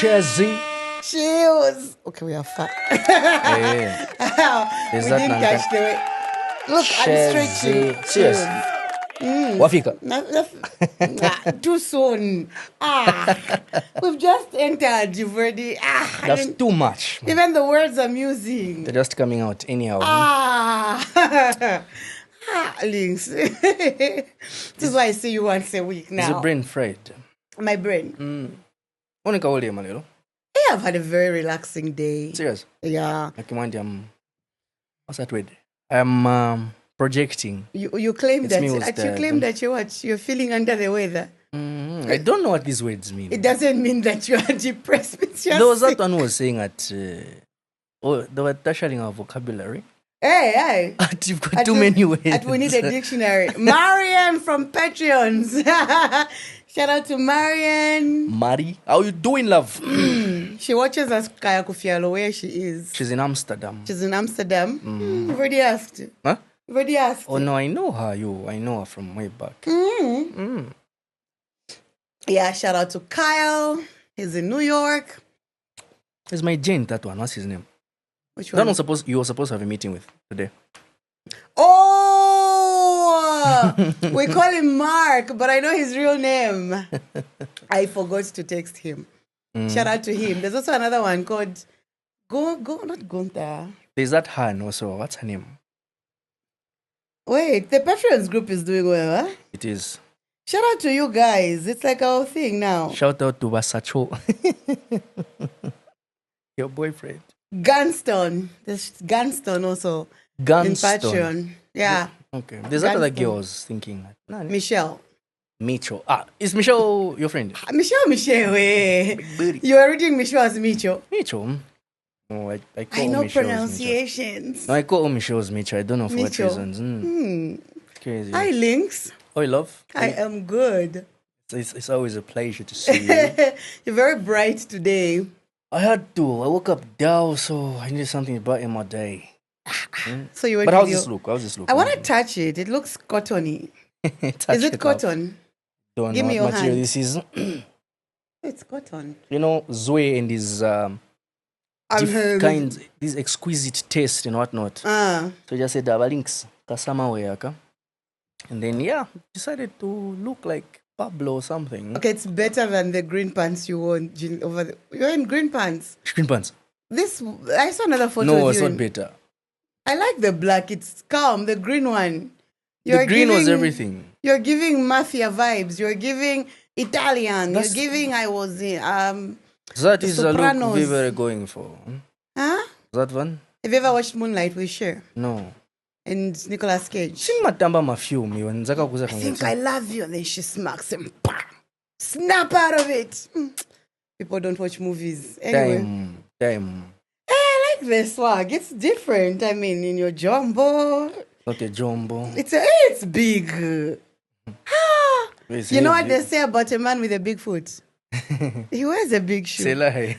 Chezzy. Chills. Okay, we are fat. Yeah. We Is that didn't Nanka? catch the way. Look, I'm stretching. Chezzy. Cheers. Wafika. Too soon. We've just entered. You've already. That's too much. Man. Even the words are amusing. They're just coming out anyhow. Links. This is why I see you once a week now. Is your brain fried? My brain. Monica William, Malilo. Yeah, I've had a very relaxing day. Serious? Yeah. Like, what's that word? I'm projecting. You claim It's that. me who's You tired, claim that you're feeling under the weather. I don't know what these words mean. It doesn't mean that you are depressed. There was that one who was saying that they were tasharing our vocabulary. Hey. You've got too many words. We need a dictionary. Marian from Patreons. Shout out to Marian. Mari, how you doing, love? She watches us Kaya Kufialo where she is. She's in Amsterdam. You've already asked. Huh? You've already asked. Oh no, I know her. I know her from way back. Yeah, shout out to Kyle. He's in New York. It's my Jane, that one. What's his name? Which That one? one you were supposed to have a meeting with today. Oh, we call him Mark, but I know his real name. I forgot to text him. Shout out to him. There's also another one called not Gunther. There's that Han also. What's her name? Wait, the Patreons group is doing well, huh? It is. Shout out to you guys. It's like our thing now. Shout out to Basacho. Your boyfriend. Gunston. There's Gunston also. Gunston. In Patreon. Yeah. Okay. There's that other girl I was thinking. Michelle. Micho. Is Michelle your friend? Michelle. You are reading Michelle as Micho. Micho. Oh, I know Michelle's pronunciations. No, I call Michelle's Micho. I don't know for what Micho. reasons. Crazy. Hi, Lynx. Oh, love. I am good. It's always a pleasure to see you. You're very bright today. I had to. I woke up down, so I needed something to brighten my day. So you went But with how's this look? I want to touch it. It looks cottony. Is it cotton? Don't Give know me what your material hand. this is. It's cotton. You know, Zoe and his this exquisite taste and whatnot. So just said, links, kasama weaka. And then, decided to look like Pablo or something. Okay, it's better than the green pants you wore over the... You're in green pants. Green pants? I saw another photo No, of it's you not better. I like the black. It's calm. The green one. The green was everything. You're giving mafia vibes. You're giving Italian. You're giving, So that is the look Sopranos. we were going for. Huh? That one? Have you ever watched Moonlight with Cher? No. And Nicolas Cage? Simatamba mafilm I think I love you. And then she smacks him. Bam! Snap out of it. People don't watch movies. Anyway. Damn. I like the swag. It's different. I mean, in your jumbo. Not a jumbo. It's big. It's you know what heavy. they say about a man with a big foot? He wears a big shoe. Say lie.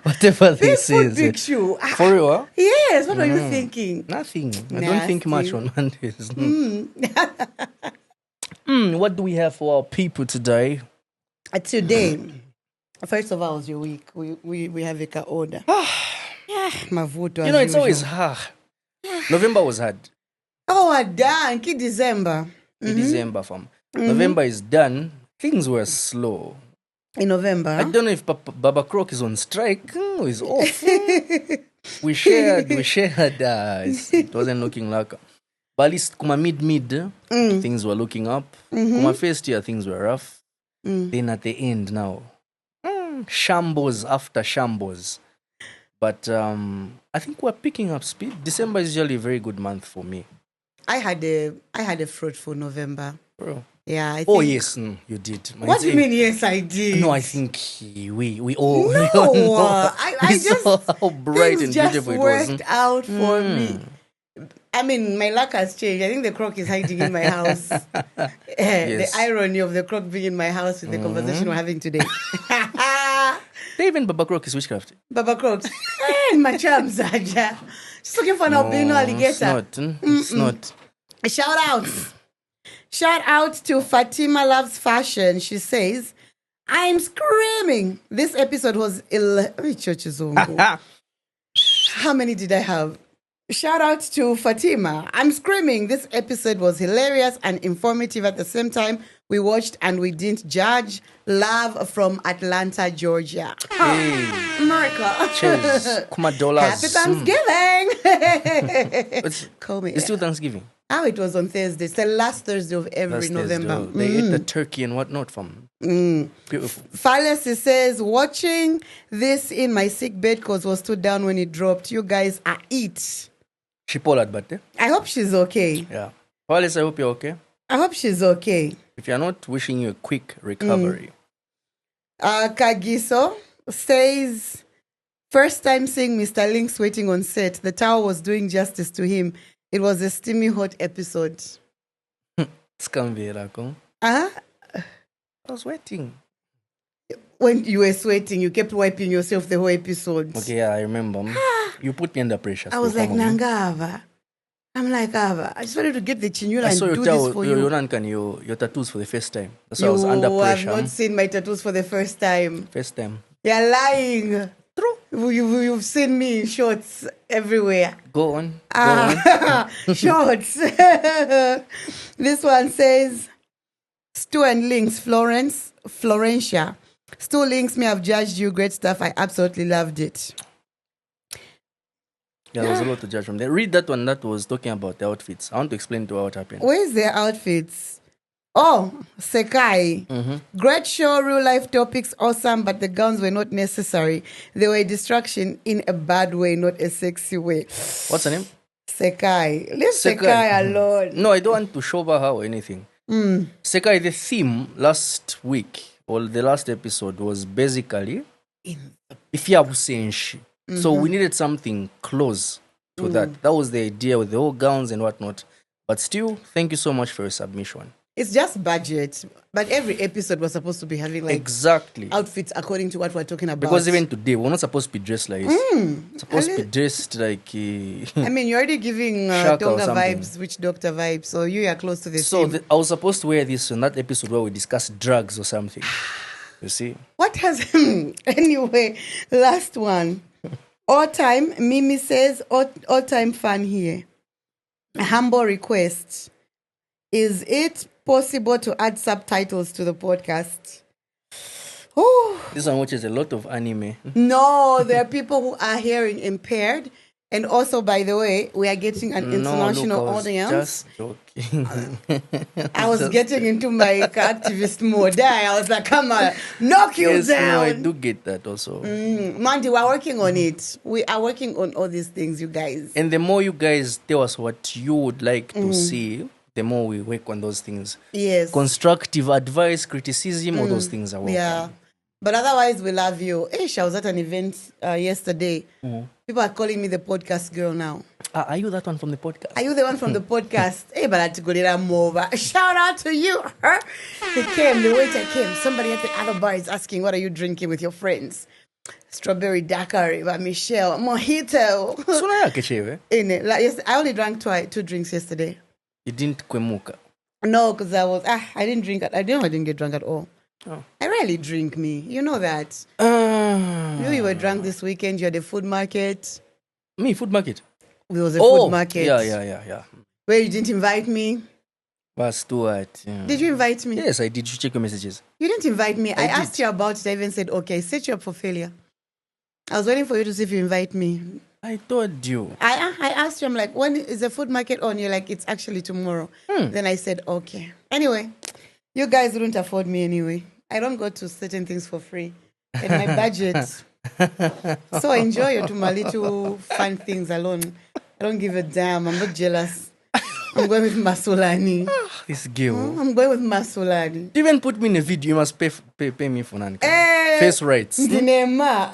Whatever they Big say. foot, big shoe. For real? Huh? Yes. What are you thinking? Nothing. I don't think much on Mondays. What do we have for our people today? Today, first of all, it's your week. We have a order. Mavuto. You know, it's always hard. November was hard. Oh, done. December. December, fam. November is done. Things were slow. In November? I don't know if Baba Croc is on strike or is off. we shared. It wasn't looking like. But at least kuma mid, things were looking up. Kuma first year, things were rough. Then at the end now, shambles after shambles. But I think we're picking up speed. December is usually a very good month for me. I had a fruitful November. Bro. Yeah, I think. Oh yes, you did. What do you mean? Yes, I did. No, I think we all. No, I just saw how bright and just beautiful it was. worked out for me. I mean, my luck has changed. I think the croc is hiding in my house. The irony of the croc being in my house with the conversation we're having today. Even Baba Croc is witchcraft. Baba Croc. My charm, Zaja. She's looking for an albino alligator. It's not. Shout out to Fatima Loves Fashion. She says, I'm screaming. This episode was How many did I have? Shout out to Fatima. I'm screaming. This episode was hilarious and informative at the same time. We watched and we didn't judge. Love from Atlanta, Georgia. Hey. America. Cheers. $. Happy Thanksgiving. Call me. It's still Thanksgiving. Oh, it was on Thursday. It's the last Thursday of every November. They ate the turkey and whatnot from. Beautiful. Fallacy says, watching this in my sick bed because was too down when it dropped. You guys are it. She polled but I hope she's okay. yeah. Wallace, I hope you're okay. I hope she's okay. If you're not, wishing you a quick recovery. Kagiso says, first time seeing Mr. Links waiting on set. The tower was doing justice to him. It was a steamy hot episode. Scamverako. I was waiting. When you were sweating, you kept wiping yourself the whole episode. Okay, yeah, I remember. You put me under pressure. I was like, Nangava. I'm like, Ava, I just wanted to get the chinula and do this for you. Your tattoos for the first time. That's why I was under pressure. You have not seen my tattoos for the first time. First time. You're lying. True. You've seen me in shorts everywhere. Go on. Go on. Shorts. This one says, Stu and Links, Florencia. Stu Links may have judged you. Great stuff. I absolutely loved it. Yeah, there was a lot to judge from there. Read that one that was talking about the outfits. I want to explain to her what happened. Where's their outfits? Oh, Sekai. Great show, real life topics, awesome, but the gowns were not necessary. They were a distraction in a bad way, not a sexy way. What's her name? Sekai. Leave Sekai alone. No, I don't want to show her or anything. Sekai, the theme last week, or the last episode, was basically Ifyabusenshi. So we needed something close to that. That was the idea with the whole gowns and whatnot. But still, thank you so much for your submission. It's just budget. But every episode was supposed to be having exactly outfits according to what we're talking about. Because even today, we're not supposed to be dressed like this. Supposed to be dressed like... I mean, you're already giving Donga vibes, Witch Doctor vibes. So you are close to the same. I was supposed to wear this in that episode where we discussed drugs or something. You see? What has... Anyway, last one. All time, Mimi says, all time fun here. A humble request. Is it possible to add subtitles to the podcast? Oh. This one watches a lot of anime. No, there are people who are hearing impaired. And also, by the way, we are getting an international audience. Just joking. I was getting into my activist mode. I was like, come on, knock you down. No, I do get that also. Mandy, we're working on it. We are working on all these things, you guys. And the more you guys tell us what you would like to see, the more we work on those things. Yes. Constructive advice, criticism, all those things are welcome. Yeah. But otherwise, we love you. Ish, I was at an event yesterday. People are calling me the podcast girl now. Are you that one from the podcast? Are you the one from the podcast? Hey, but I had to go there more. Shout out to you. The waiter came. Somebody at the other bar is asking, what are you drinking with your friends? Strawberry daiquiri by Michelle. Mojito. Yes, I only drank 2 drinks yesterday. You didn't kwemuka? No, because I didn't drink. I didn't get drunk at all. Oh. I rarely drink, me. You know that. You were drunk this weekend. You had a food market. Me, food market? There was a food market. Yeah. Where you didn't invite me. Stuart. Yeah. Did you invite me? Yes, I did. You check your messages. You didn't invite me. I asked you about it. I even said, okay, set you up for failure. I was waiting for you to see if you invite me. I told you. I asked you, I'm like, when is the food market on? You're like, it's actually tomorrow. Then I said, okay. Anyway, you guys wouldn't afford me anyway. I don't go to certain things for free. And my budget. So enjoy your my little fun things alone. I don't give a damn. I'm not jealous. I'm going with Masolani. This girl. I'm going with Masolani. Even put me in a video. You must pay me for none. Face rights. Dinema.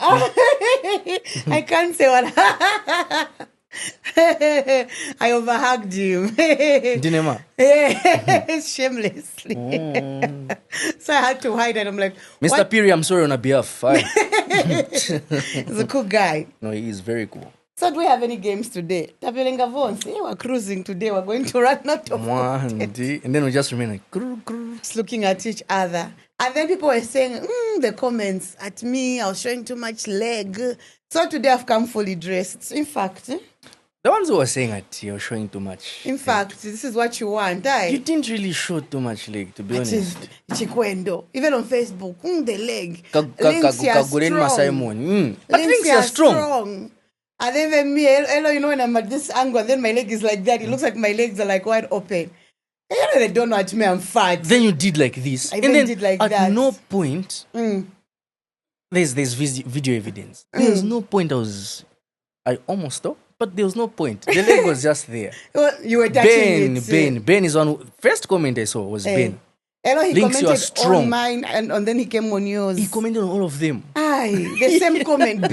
I can't say what. I overhugged him. Dinema. Shamelessly. So I had to hide and I'm like, Mr. Piri, I'm sorry on a behalf. He's a cool guy. No, he is very cool. So do we have any games today? We're cruising today. We're going to run out of content. And then we just remain like... Just looking at each other. And then people were saying, the comments at me, I was showing too much leg. So today I've come fully dressed. In fact, The ones who were saying that you're showing too much. this is what you want. You didn't really show too much leg, to be Which is honest. Chikwendo. Even on Facebook, the leg. Kagureni Masaimon. But links are strong. And then when me, you know, when I'm at this angle, and then my leg is like that, it looks like my legs are like wide open. You know, they don't watch me, I'm fat. Then you did like this. And then did like at that. No point, there's video evidence. There's no point I almost stopped, but there was no point. The leg was just there. Well, you were touching Ben is on. First comment I saw was Ben. Hello, he Links, commented on mine, and then he came on yours. He commented on all of them. Aye, the same comment,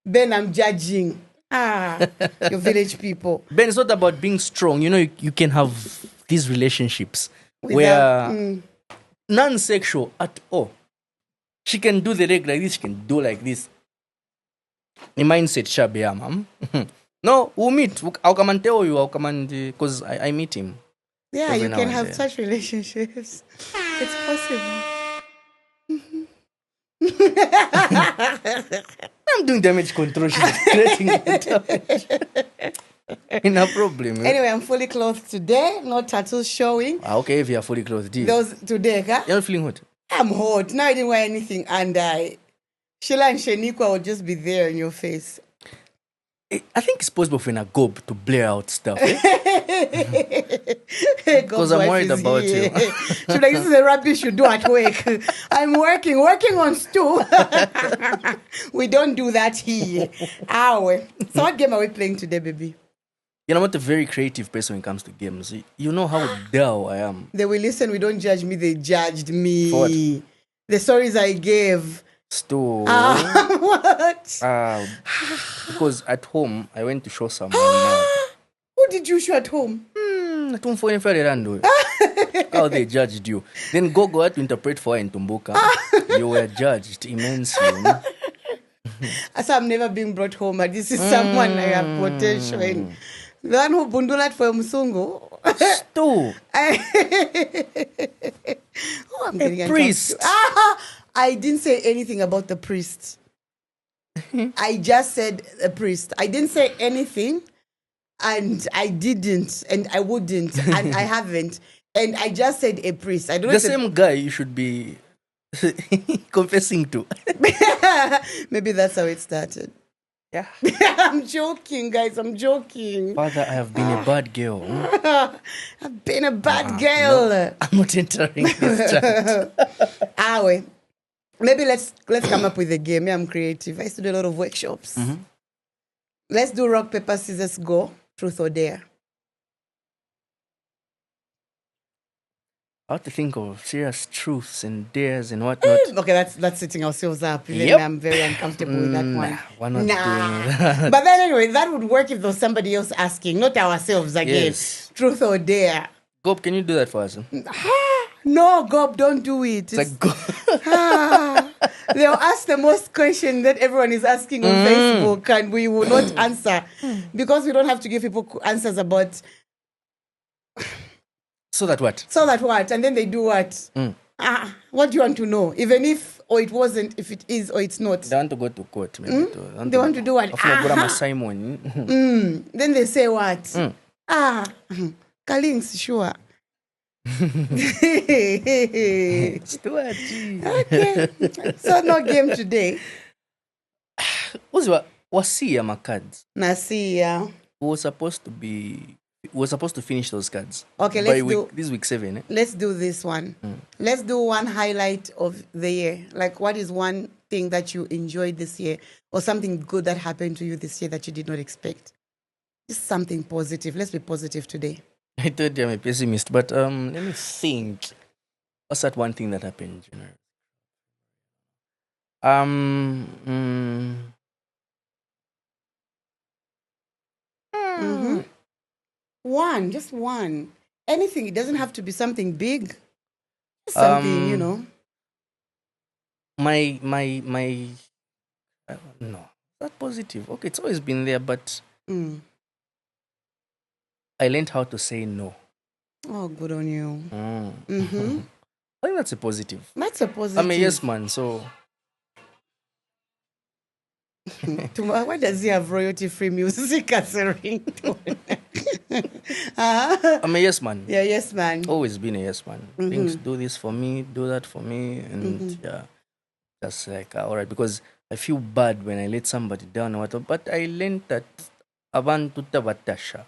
Ben, I'm judging. Your village people. Ben, it's not about being strong. You know, you can have these relationships where non-sexual at all. She can do the leg like this, she can do like this. The mindset shabia, ma'am. No, we'll meet. I'll come and tell you. I'll come and because I meet him. Yeah, you can have such relationships. It's possible. I'm doing damage control. She's creating damage. No problem. Anyway, I'm fully clothed today. No tattoos showing. Okay, if you're fully clothed. Those today, huh? You're not feeling hot? I'm hot. Now I didn't wear anything. And Sheila and Shaniqua will just be there in your face. I think it's possible for a gob to blare out stuff. Because I'm worried about you. She's like, this is the rubbish you do at work. I'm working on stew. We don't do that here. So what game are we playing today, baby? You know, I'm not a very creative person when it comes to games. You know how dull I am. They will listen, we don't judge me, they judged me. For what? The stories I gave. Stop. What? Because at home, I went to show someone. Who did you show at home? How they judged you. Then Gogo had to interpret for her in Tumbuka. You were judged immensely. So I'm never being brought home, but this is someone I have potential in. The one who bundulat for Musungu. Stop. I'm getting a priest. I didn't say anything about the priest. I just said a priest. I didn't say anything, and I didn't, and I wouldn't, and I haven't, and I just said a priest. I don't know. The same guy you should be confessing to. Maybe that's how it started. Yeah. I'm joking, guys. I'm joking. Father, I have been a bad girl. I've been a bad girl. No, I'm not entering this chat. Maybe let's come up with a game. I'm creative. I used to do a lot of workshops. Mm-hmm. Let's do rock, paper, scissors, go. Truth or dare. I have to think of serious truths and dares and whatnot. Okay, that's setting ourselves up. Yep. I'm very uncomfortable with that one. We're not doing that. But then anyway, that would work if there was somebody else asking, not ourselves again. Yes. Truth or dare. Gob, can you do that for us? No, Gob, don't do it. It's like, go. They'll ask the most question that everyone is asking on Facebook, and we will not answer because we don't have to give people answers about. So that what? So that what? And then they do what? What do you want to know? Even if, or it wasn't, if it is, or it's not. They want to go to court. Maybe They want to do what? Simon. Then they say what? Kalings, sure. Okay. So no game today. Wasi my cards. Nasiya. We were supposed to finish those cards. Okay, this week 7. Eh? Let's do this one. Let's do one highlight of the year. Like, what is one thing that you enjoyed this year, or something good that happened to you this year that you did not expect? Just something positive. Let's be positive today. I told you I'm a pessimist, but let me think. What's that one thing that happened? One, just one. Anything. It doesn't have to be something big. Something, you know. My no, not positive. Okay, it's always been there, but I learned how to say no. Oh, good on you. I think that's a positive. That's a positive. I'm a yes man, so Why does he have royalty-free music as a ringtone? I'm a yes man. Yeah, yes, man. Always been a yes man. Things do this for me, do that for me, and yeah, that's like all right. Because I feel bad when I let somebody down or whatever. But I learned that abantu tabatasha.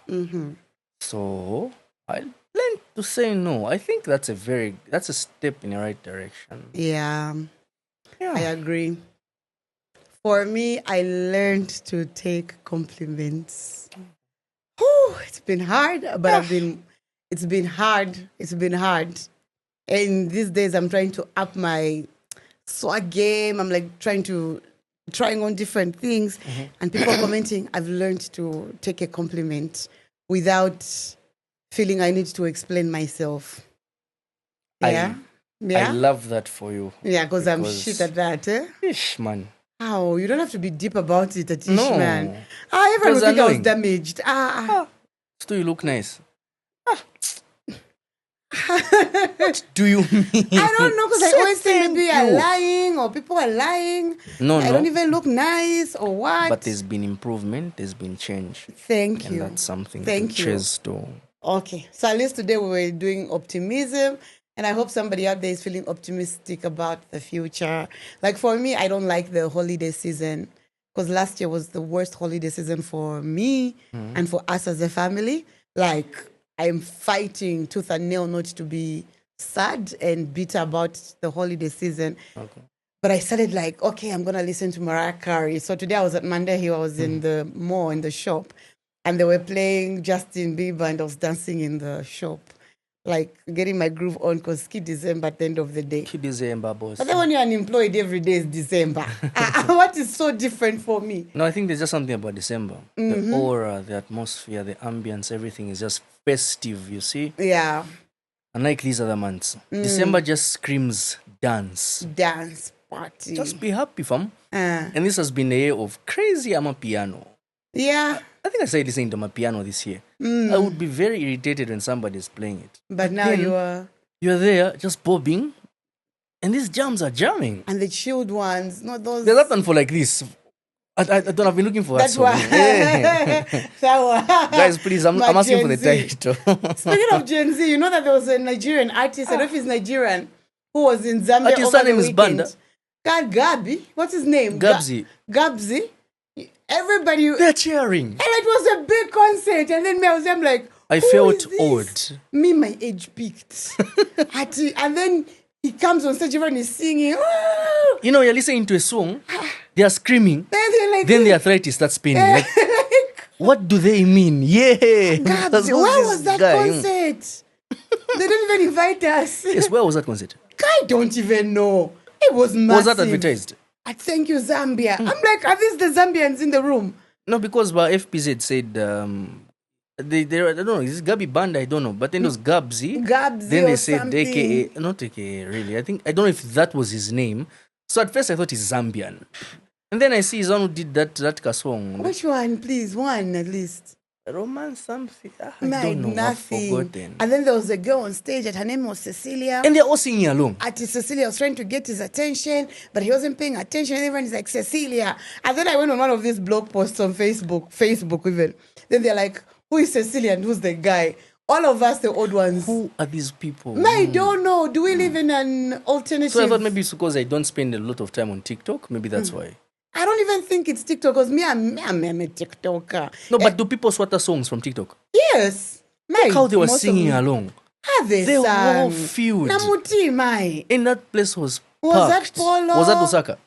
So I learned to say no. I think that's a step in the right direction. Yeah, I agree. For me, I learned to take compliments. Whew, it's been hard, but it's been hard. It's been hard. And these days, I'm trying to up my swag game. I'm like trying on different things. And people commenting, I've learned to take a compliment without feeling I need to explain myself. Yeah? I love that for you. Yeah, because I'm shit at that. Ish, man. How? You don't have to be deep about it, Atish, No. man. Everyone would think I was damaged. Still, you look nice. What do you mean? I don't know, because I always think maybe I'm lying or people are lying. No. I don't even look nice or what. But there's been improvement, there's been change. Thank and you. That's something Thank to you. chase to. Okay, so at least today we were doing optimism, and I hope somebody out there is feeling optimistic about the future. Like for me, I don't like the holiday season because last year was the worst holiday season for me and for us as a family. Like I'm fighting tooth and nail not to be sad and bitter about the holiday season. Okay. But I started like, okay, I'm going to listen to Mariah Carey. So today I was at Monday Hill. I was in the mall, in the shop. And they were playing Justin Bieber and I was dancing in the shop. Like getting my groove on because it's December at the end of the day. December, boss. But then when you're unemployed, every day is December. What is so different for me? No, I think there's just something about December. The aura, the atmosphere, the ambience, everything is just festive, you see? Yeah. Unlike these other months. December just screams dance. Dance party. Just be happy, fam. And this has been a year of crazy Amapiano. Yeah. I think I started listening to Amapiano this year. I would be very irritated when somebody is playing it. But now You're there, just bobbing. And these jams are jamming. And the chilled ones, not those. There's that one for like this. I don't have been looking for that That's song. why. Guys, please, I'm asking for the title. Speaking of Gen Z, you know that there was a Nigerian artist, I don't know if he's Nigerian, who was in Zambia Artist's over the name is weekend. Banda. God, Gabi. What's his name? Gabzi. Gabzi. Everybody. And They're cheering. it was a big concert. And then I'm like, I who felt is this? old. Me, my age peaked. And then he comes on stage, everyone is singing. Oh! You know, you're listening to a song, they are screaming, Then they're like, then the arthritis starts spinning. Like, what do they mean? Yeah. Gabzi, where was that concert? They didn't even invite us. Yes, where was that concert? I don't even know. It was massive. Was that advertised? Thank you, Zambia. I'm like, are these the Zambians in the room? No, because FPZ said, I don't know, is this Gabi Banda? I don't know. But then it was Gabzi. Gabzi Then they or said something. AKA, not AKA really. I don't know if that was his name. So at first I thought he's Zambian. And then I see he's one who did that song. Which one, please? One at least. Romance something. I Like don't know. nothing. I've forgotten. And then there was a girl on stage, her name was Cecilia. And they're all singing along. Artist Cecilia was trying to get his attention, but he wasn't paying attention. And everyone is like, Cecilia. And then I went on one of these blog posts on Facebook even. Then they're like, who is Cecilia and who's the guy? All of us, the old ones. Who are these people? I don't know. Do we live in an alternative? So I thought maybe it's because I don't spend a lot of time on TikTok. Maybe that's why. I don't even think it's TikTok because I'm a TikToker. No, but do people swatter songs from TikTok? Yes. Look how they were singing along. Have they They were all sang? filled. Namuti, mai. And that place was Was packed. that Polo? Was that Osaka?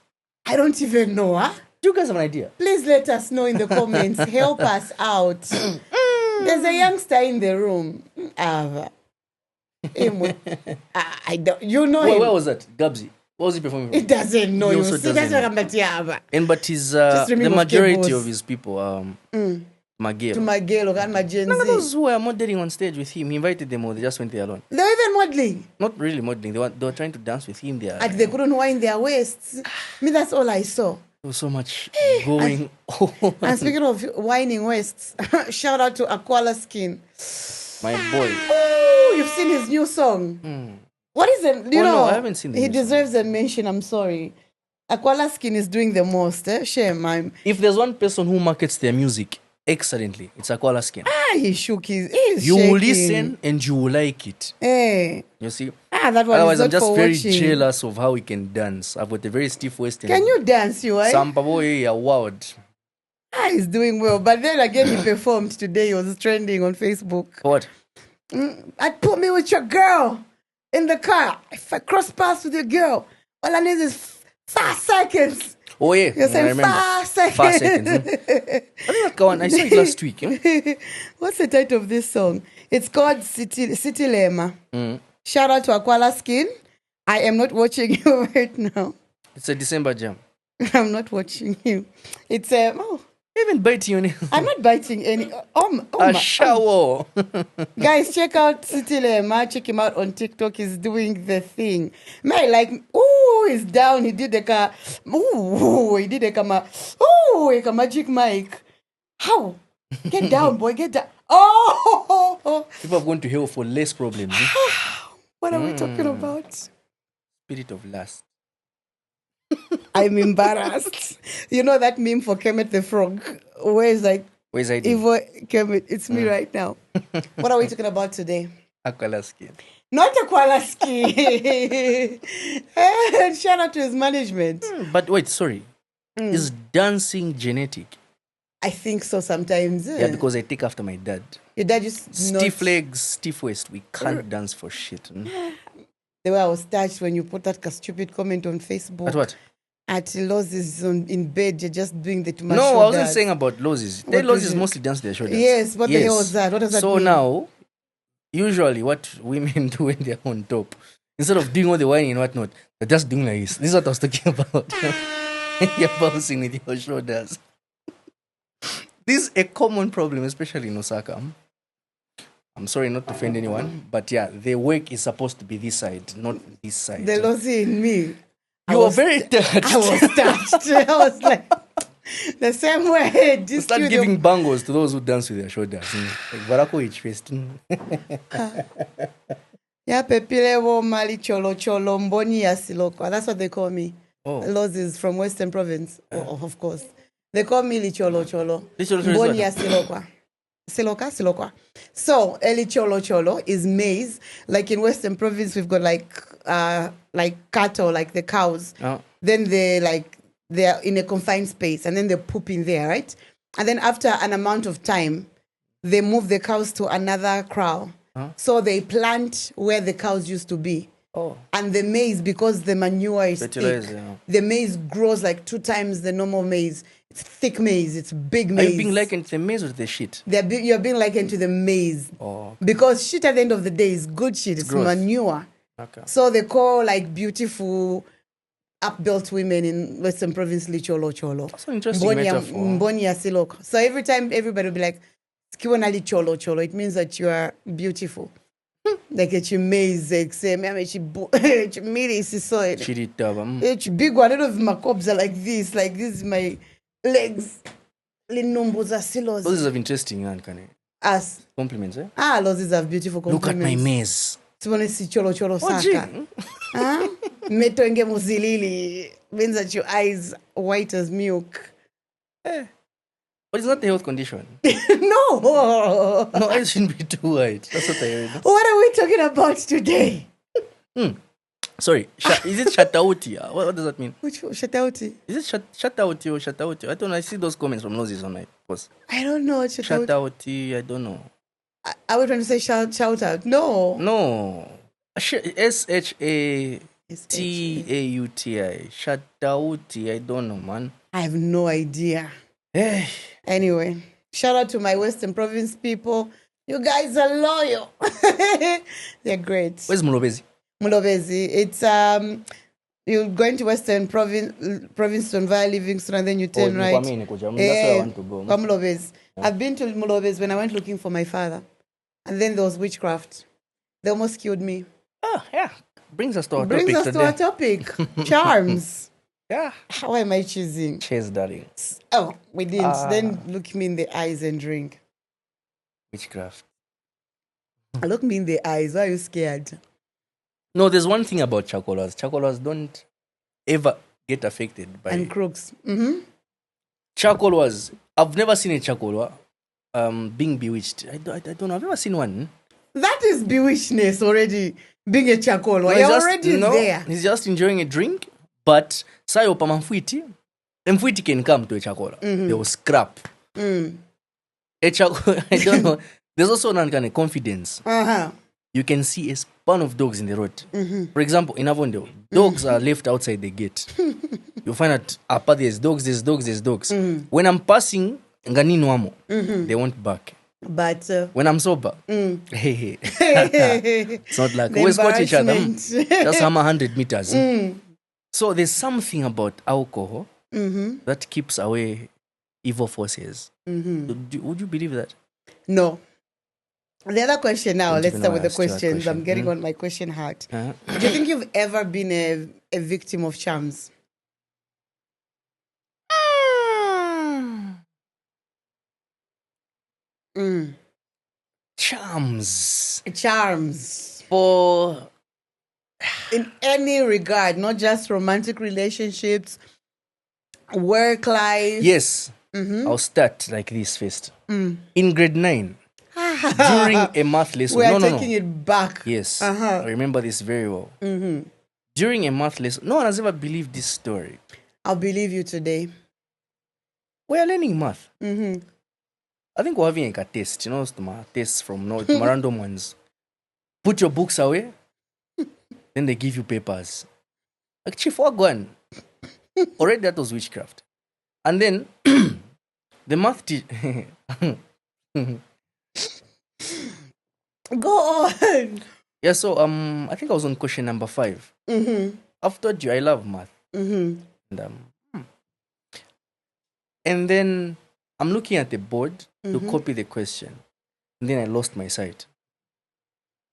I don't even know. Huh? Do you guys have an idea? Please let us know in the comments. Help us out. There's a youngster in the room. I don't. You know him. Where was that? Gabzi. What was he performing? It doesn't know He you. also See, that's doesn't what I'm about. And but his Just the remove majority cables. of his people, To Magero. my girl, and my Gen None of Z. those who were modeling on stage with him, he invited them all. They just went there alone. They're even modeling. Not really modeling. They were trying to dance with him there. Like they couldn't wind their waists. Me, that's all I saw. There was so much going on. And speaking of whining waists, shout out to Aquala Skin. My boy. Oh, you've seen his new song. What is it? You Oh, know, no, I haven't seen the he new song. deserves a mention. I'm sorry. Aquala Skin is doing the most. Shame. If there's one person who markets their music excellently, it's Aquala Skin. He shook he's You shaking. will listen and you will like it. Hey. You see? That one Otherwise, is I'm not just for very watching. jealous of how he can dance. I've got a very stiff waist. Can you dance, you? Samba boy, wild. He's doing well. But then again, he performed today. He was trending on Facebook. What? I'd put me with your girl in the car. If I cross paths with your girl, all I need is 5 seconds. Oh, yeah. You're saying I remember. 5 seconds. 5 seconds. I think that one. I saw it last week. What's the title of this song? It's called City Lema. Shout out to Aquala Skin. I am not watching you right now. It's a December jam. I'm not watching you. It's Even biting your nail. I'm not biting any. A shower. Guys, check out City Lema. Check him out on TikTok. He's doing the thing. Man, like, he's down. He did like a, he did like a magic mic. How? Get down, boy. Get down. Oh! People are going to hell for less problems. What are we talking about? Spirit of lust. I'm embarrassed. You know that meme for Kermit the Frog? Where it's like, Where's ID? evil Kermit, it's me right now. What are we talking about today? Aquala Skin. Not Aquala Skin. And shout out to his management. But wait, sorry. Is dancing genetic? I think so sometimes. Yeah, because I take after my dad. Your dad just Stiff legs, stiff waist. We can't dance for shit. The way I was touched when you put that stupid comment on Facebook. At what? At Loz is in bed, you're just doing the too much. No, I shoulders. wasn't saying about losses. The What was losses it? mostly dance their shoulders. Yes, what the hell was that? What does that So mean? now, usually what women do when they're on top, instead of doing all the whining and whatnot, they're just doing like this. This is what I was talking about. You're bouncing with your shoulders. This is a common problem, especially in Osaka. I'm sorry not to offend anyone, but yeah, the work is supposed to be this side, not this side. The Lozi in me. You were very touched. I was touched. I was like, the same way. You start giving bangles to those who dance with their shoulders. Like Barako each first. Yeah, pepile wo mali cholo cholo mboni ya silokwa. That's what they call me. Oh. Loz is from Western Province, of course. They call me licholo cholo. Licholo cholo is Mboni what? ya silokwa. Silokwa. So, Elicholo Cholo is maize. Like in Western Province, we've got like cattle, like the cows. Oh. Then they're in a confined space and then they poop in there, right? And then after an amount of time, they move the cows to another kraal. Huh? So they plant where the cows used to be. Oh. And the maize, because the manure is thick, Fertilizer, yeah. the maize grows like 2 times the normal maize. It's thick maize. It's big maize. Are you being likened to the maize or the shit? You're being likened to the maize. Oh, okay. Because shit at the end of the day is good shit. It's growth. manure. Okay. So they call like beautiful upbuilt women in Western Province Licholo Cholo. That's an interesting metaphor. Mboni ya siloko. So every time everybody will be like, Skiwana Licholo Cholo, it means that you are beautiful. Like it's amazing. Say, it's miri sisoe. Chirita. It's big one. A lot of my cobs are like this. Like this is my legs. Linomboza silos. Those is interesting, can I? Us. Compliments, eh? Losses have beautiful Look compliments. at my maize. Sibone si cholo cholo Oh, saka. gee. Metenge muzilili means that your eyes white as milk. But it's not a health condition. No. No, eyes shouldn't be too white. That's what I heard. What are we talking about today? Sorry, is it shatauti? What does that mean? Which shatauti? Is it shatauti or shatauti? I don't know. I see those comments from noses on my post. I don't know what shatauti. Shatauti, I don't know. Are we trying to say shout out? No. No. SHATAUTI. Shatauti, I don't know, man. I have no idea. Hey. Anyway, shout out to my Western Province people. You guys are loyal. They're great. Where's Mulobezi? Mulobezi. It's you're going to Western Province to via Livingston, and then you turn right. That's where I want to go. Mulobezi. I've been to Mulobezi when I went looking for my father, and then there was witchcraft. They almost killed me. Oh, yeah. Brings us to our Brings topic us today. to our topic. Charms. Yeah. How am I choosing? Cheers, darling. Oh, we didn't. Then look me in the eyes and drink. Witchcraft. Look me in the eyes. Why are you scared? No, there's one thing about chakolas. Chakolas don't ever get affected by And crooks. chakolas. I've never seen a chakolwa being bewitched. I don't know. I've never seen one. That is bewitchedness already. Being a charcoal. No, You're already there. He's just enjoying a drink. But sayo pamamfuiti, mfuiti can come to a chakola. They will scrap. A chakola, I don't know. There's also an kind of confidence. You can see a span of dogs in the road. For example, in Avondo, dogs are left outside the gate. You find that apa there's dogs. When I'm passing, they won't bark. But When I'm sober, hey, it's not like we escort each other. Just 100 meters. So there's something about alcohol that keeps away evil forces. Would you believe that? no. The other question now, Don't let's even start know with the I asked you that questions. question. I'm getting on my question hat. Uh-huh. Do you think you've ever been a victim of charms? Charms Charms. for In any regard, not just romantic relationships, work life. yes. I'll start like this first. In grade 9, during a math lesson. We are No. taking it back. Yes, I remember this very well. During a math lesson, no one has ever believed this story. I'll believe you today. We are learning math. I think we're having like a test, tests from random ones. Put your books away, then they give you papers. Like, Chief, what gone? Already that was witchcraft. And then the math teacher. Go on. Yeah, so I think I was on question number 5. I've told you I love math. And then I'm looking at the board to copy the question. And then I lost my sight.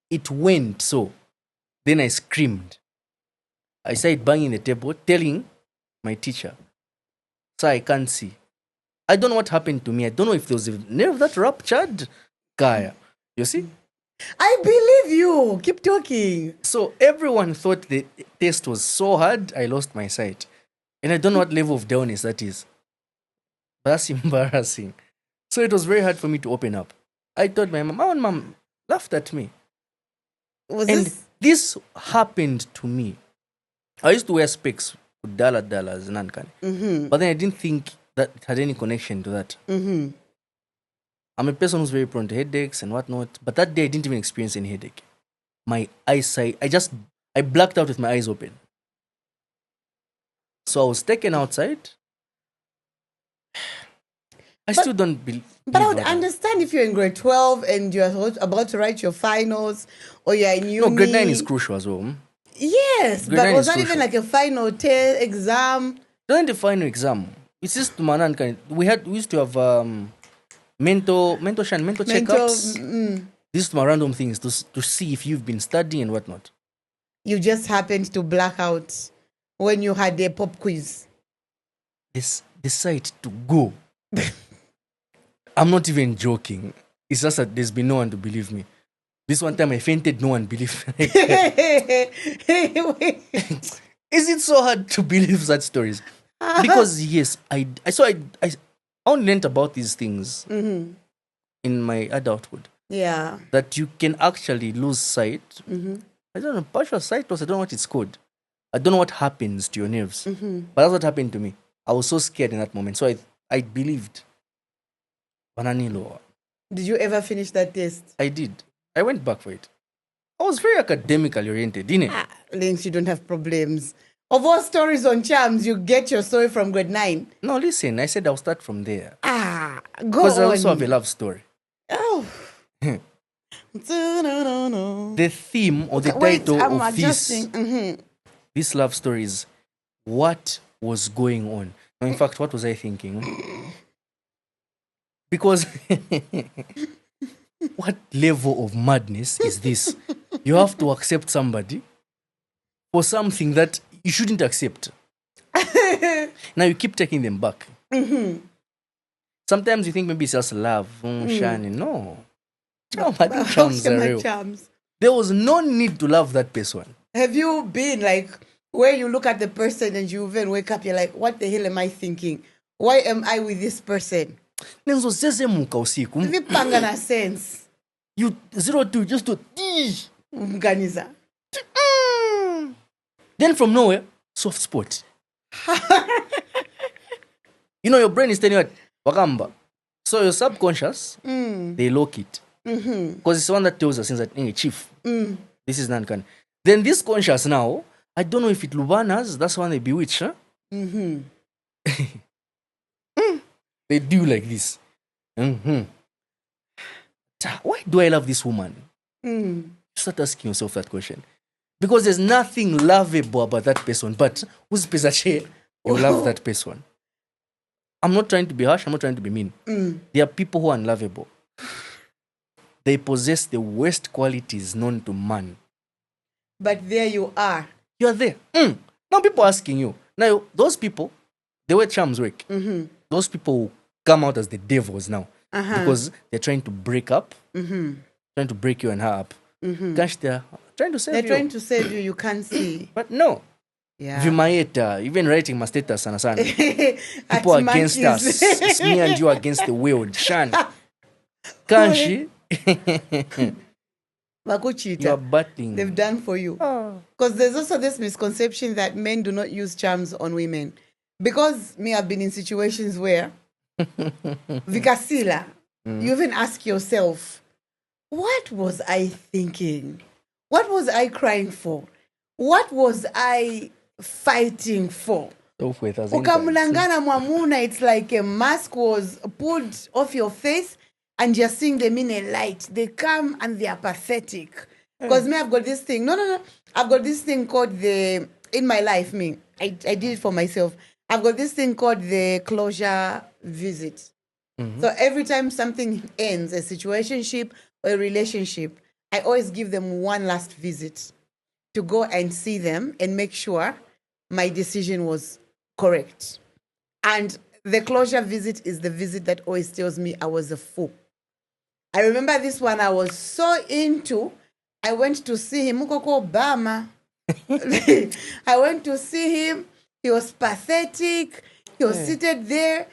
It went so. Then I screamed. I started banging the table, telling my teacher, "Sir, I can't see." I don't know what happened to me. I don't know if there was a nerve that ruptured. Kaya. You see? I believe you. Keep talking. So everyone thought the test was so hard, I lost my sight. And I don't know what level of downness that is. That's embarrassing. So it was very hard for me to open up. I told my mom, my own mom laughed at me. Was And this? this happened to me. I used to wear specs with dollars, but then I didn't think that it had any connection to that. I'm a person who's very prone to headaches and whatnot, but that day I didn't even experience any headache. My eyesight, I blacked out with my eyes open. So I was taken outside. I still don't believe. But I would what understand if you're in grade 12 and you're about to write your finals or you're in uni. No, grade 9 is crucial as well. Yes, Grade but 9 was is that even crucial. like a final test exam? During the final exam, it's just we used to have mental checkups. These are random things to see if you've been studying and whatnot. You just happened to black out when you had a pop quiz. Decide to go. I'm not even joking. It's just that there's been no one to believe me. This one time I fainted, no one believed me. Is it so hard to believe such stories? Because yes, I only learned about these things in my adulthood. Yeah. That you can actually lose sight. I don't know, partial sight loss, I don't know what it's called. I don't know what happens to your nerves. But that's what happened to me. I was so scared in that moment. So I believed. Bananilo. Did you ever finish that test? I did. I went back for it. I was very academically oriented, didn't it? Links, you don't have problems. Of all stories on charms, you get your story from grade 9. No, listen, I said I'll start from there. Go Because I on. also have a love story. Oh. The theme or the Wait, title I'm of adjusting. this love story is What Was Going On? No, in fact, what was I thinking? Because what level of madness is this? You have to accept somebody for something that you shouldn't accept. Now you keep taking them back. Sometimes you think maybe it's just love, shining. No, I think charms are real. Charms. There was no need to love that person. Have you been like where you look at the person and you even wake up, you're like, what the hell am I thinking? Why am I with this person? nengizozezemuka usiku Vipanga na sense. you 02 just to Mganiza. then from nowhere soft spot. You know your brain is telling you wakamba, so your subconscious they lock it because it's the one that tells us things that hey, chief this is non-can. Then this conscious now, I don't know if it Lubanas, that's one they bewitch, huh? They do like this. Why do I love this woman? Start asking yourself that question. Because there's nothing lovable about that person, but who's pesache? You love that person. I'm not trying to be harsh, I'm not trying to be mean. There are people who are unlovable. They possess the worst qualities known to man. But there you are. You are there. Now people are asking you. Now, those people, the way charms work, those people will come out as the devils now. Because they're trying to break up, trying to break you and her up. Gosh, they're trying to save you. They're trying to save you, you can't see. But no. Yeah. Vimaeta, even writing my status sana. People against us. It's me and you against the world. Shan. Kanshi. You are batting. They've done for you. Because there's also this misconception that men do not use charms on women. Because me, I've been in situations where Vikasila, you even ask yourself, what was I thinking? What was I crying for? What was I fighting for? Ukamulangana mwamuna, it's like a mask was pulled off your face and you're seeing them in a light. They come and they are pathetic. Because me, I've got this thing. No. I've got this thing called in my life, I did it for myself. I've got this thing called the closure visit. So every time something ends, a situationship or a relationship, I always give them one last visit to go and see them and make sure my decision was correct. And the closure visit is the visit that always tells me I was a fool. I remember this one I was so into. I went to see him. Mukoko Obama. I went to see him. He was pathetic. He was seated there.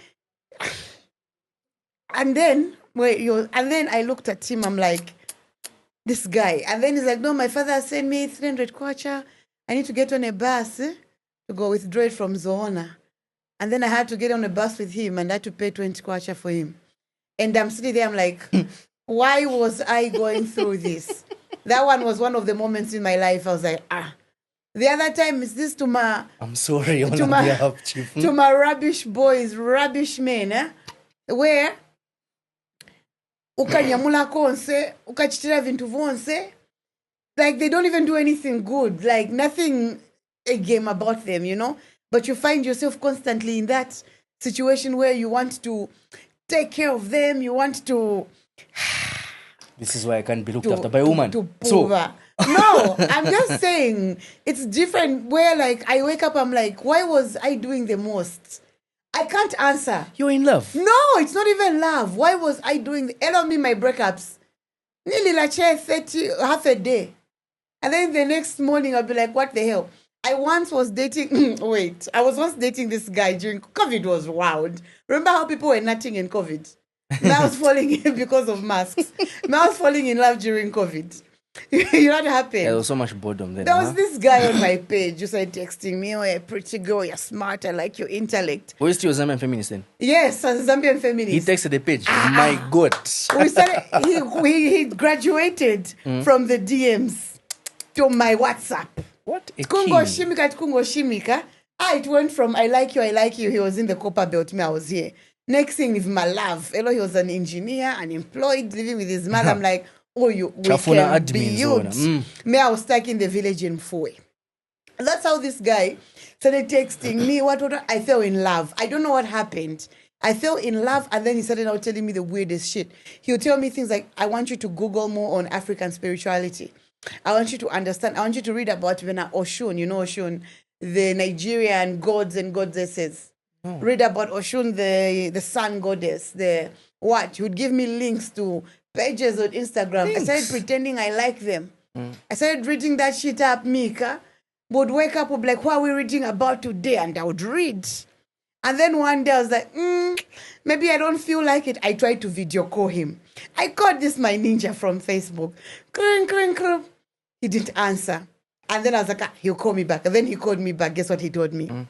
And then I looked at him. I'm like, this guy. And then he's like, no, my father sent me 300 kwacha. I need to get on a bus to go withdraw it from Zoona. And then I had to get on a bus with him and I had to pay 20 kwacha for him. And I'm sitting there, I'm like, why was I going through this? That one was one of the moments in my life. I was like, The other time is this to my... I'm sorry on behalf, Chief. To my rubbish boys, rubbish men, where ukanyamula konse, ukachitira vintu vonse, like they don't even do anything good, like nothing a game about them, you know? But you find yourself constantly in that situation where you want to take care of them, you want to... This is why I can't be looked after by a woman. No, I'm just saying it's different where like I wake up, I'm like, why was I doing the most? I can't answer. You're in love. No, it's not even love. Why was I doing my breakups? Nearly like 30, half a day. And then the next morning I'll be like, what the hell? I once was dating, I was once dating this guy during COVID was wild. Remember how people were nutting in COVID? Now I was falling in because of masks. Now I was falling in love during COVID. You know what happened? Yeah, there was so much boredom then. There was this guy on my page. You started texting me, oh, you're a pretty girl, you're smart, I like your intellect. Were you still a Zambian feminist then? Yes, a Zambian feminist. He texted the page. My God. We started, he graduated from the DMs to my WhatsApp. What a Kungo king. Shimika. It went from I like you. He was in the Copper Belt. Me, I was here. Next thing is my love. Hello, he was an engineer, unemployed, living with his mother. I'm like, we can be youth. Me, I was stuck in the village in Foy. That's how this guy started texting me. What I fell in love. I don't know what happened. I fell in love, and then he started out telling me the weirdest shit. He'll tell me things like, I want you to Google more on African spirituality. I want you to understand. I want you to read about Oshun. You know Oshun, the Nigerian gods and goddesses. Oh. Read about Oshun, the sun goddess. He would give me links to pages on Instagram. I started pretending I like them. I started reading that shit up, Mika. Would wake up, would be like, what are we reading about today? And I would read. And then one day I was like, maybe I don't feel like it. I tried to video call him. I called this my ninja from Facebook. Kring, kring, kring. He didn't answer. And then I was like, he'll call me back. And then he called me back. Guess what he told me?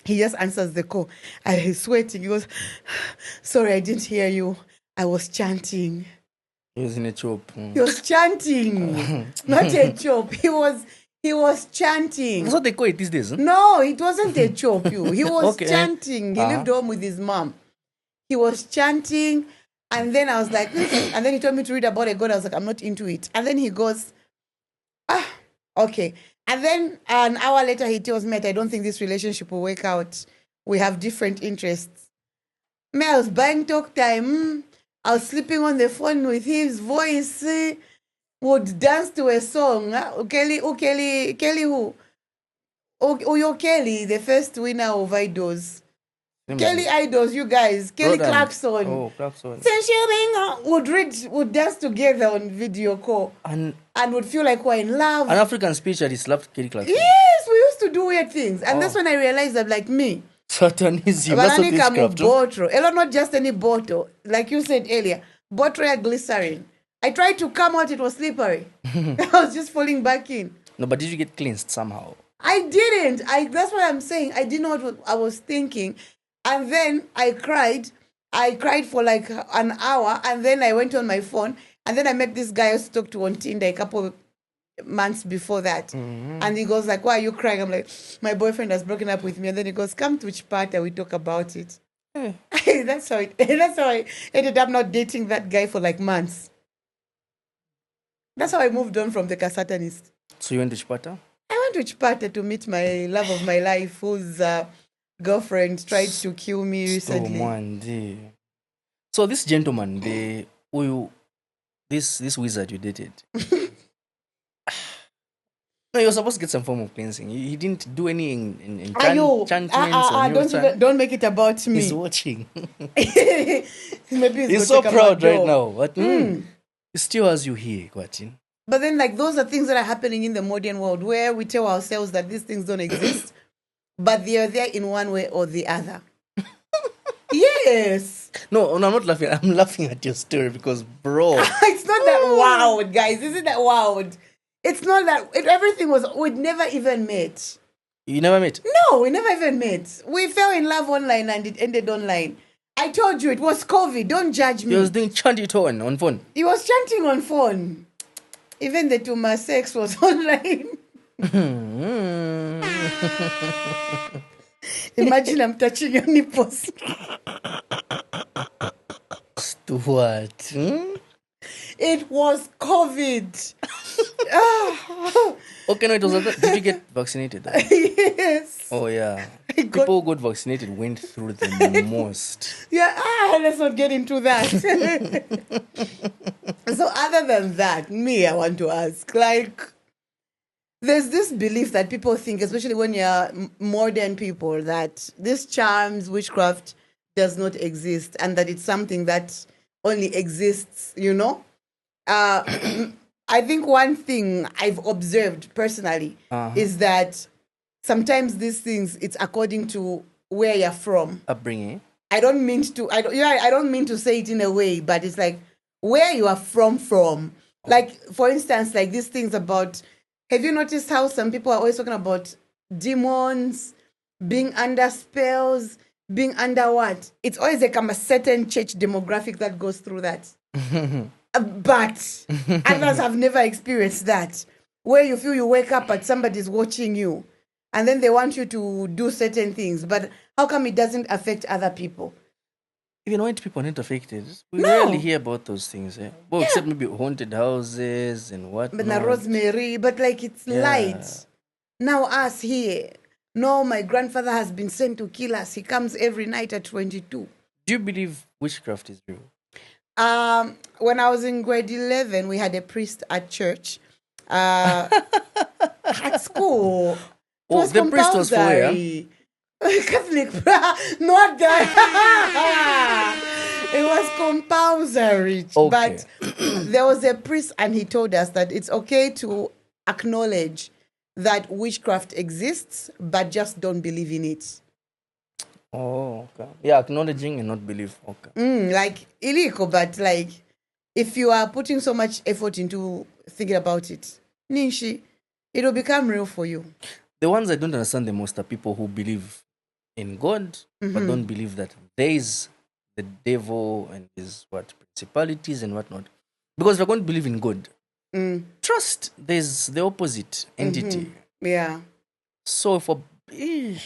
He just answers the call. And he's sweating. He goes, sorry, I didn't hear you. I was chanting. He was in a chop. He was chanting. Not a chop. He was chanting. That's what they call it these days. Huh? No, it wasn't a chop. He was Okay. chanting. He lived home with his mom. He was chanting. And then I was like, and then he told me to read about a God. I was like, I'm not into it. And then he goes, okay. And then an hour later, he tells me, I don't think this relationship will work out. We have different interests. Me, I was buying talk time. I was sleeping on the phone with his voice. Would dance to a song. Kelly who? Uyo Kelly, the first winner of Idols. Kelly Idols, you guys. Kelly Clarkson. Oh, Clarkson. Would dance together on video call. And would feel like we're in love. An African spiritualist loved Kelly Clarkson. Yes, we used to do weird things. And that's when I realized that, like me, Satanism. That's what witchcraft. Not just any bottle. Like you said earlier, bottle glycerin. I tried to come out, it was slippery. I was just falling back in. No, but did you get cleansed somehow? I didn't. That's what I'm saying. I didn't know what I was thinking. And then I cried. I cried for like an hour. And then I went on my phone. And then I met this guy I used to talk to on Tinder a couple of months before that. And he goes like, why are you crying? I'm like, my boyfriend has broken up with me. And then he goes, come to Chipata, we talk about it. That's how I ended up not dating that guy for like months. That's how I moved on from the Satanist. So you went to Chipata? I went to Chipata to meet my love of my life, whose girlfriend tried to kill me recently. Oh, man. So this gentleman, this wizard you dated, no, you were supposed to get some form of cleansing. He didn't do any enchantments. Don't make it about me. He's watching. Maybe he's so proud right now. But he still has you here, Kwatin. But then, like, those are things that are happening in the modern world where we tell ourselves that these things don't exist, but they are there in one way or the other. Yes. No, I'm not laughing. I'm laughing at your story because, bro. It's not that wild, guys. Isn't that wild? It's not that. We'd never even met. You never met? No, we never even met. We fell in love online and it ended online. I told you it was COVID. Don't judge me. He was doing chanting on phone. He was chanting on phone. Even the Tuma sex was online. Imagine I'm touching your nipples. Stuart. It was COVID. Okay, no, it was. Did you get vaccinated? Yes. Oh, yeah. People who got vaccinated went through the most. Yeah, let's not get into that. So other than that, I want to ask, like, there's this belief that people think, especially when you're modern people, that this charms, witchcraft does not exist and that it's something that only exists, I think one thing I've observed personally is that sometimes these things, it's according to where you're from. Upbringing. I don't mean to say it in a way, but it's like where you are from. Like, for instance, like these things about, have you noticed how some people are always talking about demons, being under spells, being under what? It's always like a certain church demographic that goes through that. But others have never experienced that, where you feel you wake up and somebody's watching you and then they want you to do certain things. But how come it doesn't affect other people? Even white people are not affected. We rarely hear about those things. Well, except maybe haunted houses and what. But Rosemary, but like it's light. Now us here. No, my grandfather has been sent to kill us. He comes every night at 22. Do you believe witchcraft is real? When I was in grade 11, we had a priest at church. At school. The priest was for where? Catholic. Not that. It was compulsory. Okay. But there was a priest and he told us that it's okay to acknowledge that witchcraft exists, but just don't believe in it. Oh, okay. Yeah, acknowledging and not believe. Okay. Like illegal, but like if you are putting so much effort into thinking about it, Ninshi, it'll become real for you. The ones I don't understand the most are people who believe in God, but don't believe that there is the devil and is what principalities and whatnot. Because if you're going to believe in God, trust there's the opposite entity. Yeah. So there's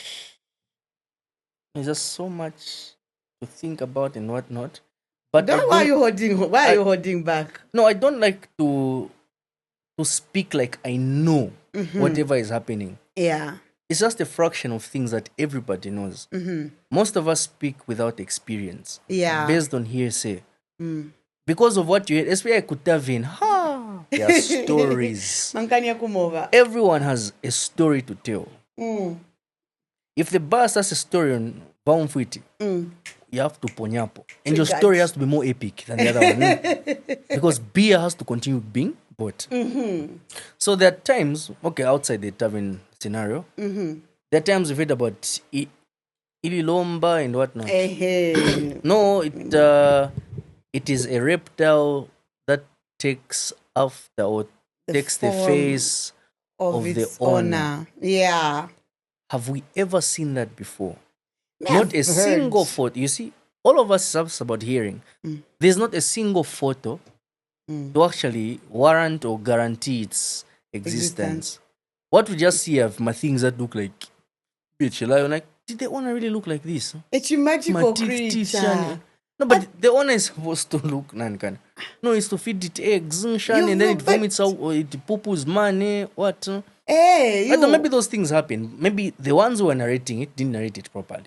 just so much to think about and whatnot. But Why are you holding back? No, I don't like to speak like I know whatever is happening. Yeah. It's just a fraction of things that everybody knows. Most of us speak without experience. Yeah. Based on hearsay. Because of what you heard, especially Kutavin, there are stories. Mankanya kumova. Everyone has a story to tell. If the boss has a story on Baumfuiti, you have to ponyapo. And your story has to be more epic than the other one. Because beer has to continue being bought. So there are times, outside the tavern scenario, there are times we've heard about Ililomba and whatnot. No, it is a reptile that takes after or takes the face of the owner. Yeah. Have we ever seen that before? Not a single photo. You see, all of us have about hearing. There's not a single photo to actually warrant or guarantee its existence. What we just see are my things that look like bitch. Like, did the owner really look like this? It's a magical creature. No, but the owner is supposed to look nankan. No, it's to feed it eggs, and then it vomits out, or it poo-poos money, what? Hey, I don't know, maybe those things happen. Maybe the ones who were narrating it didn't narrate it properly.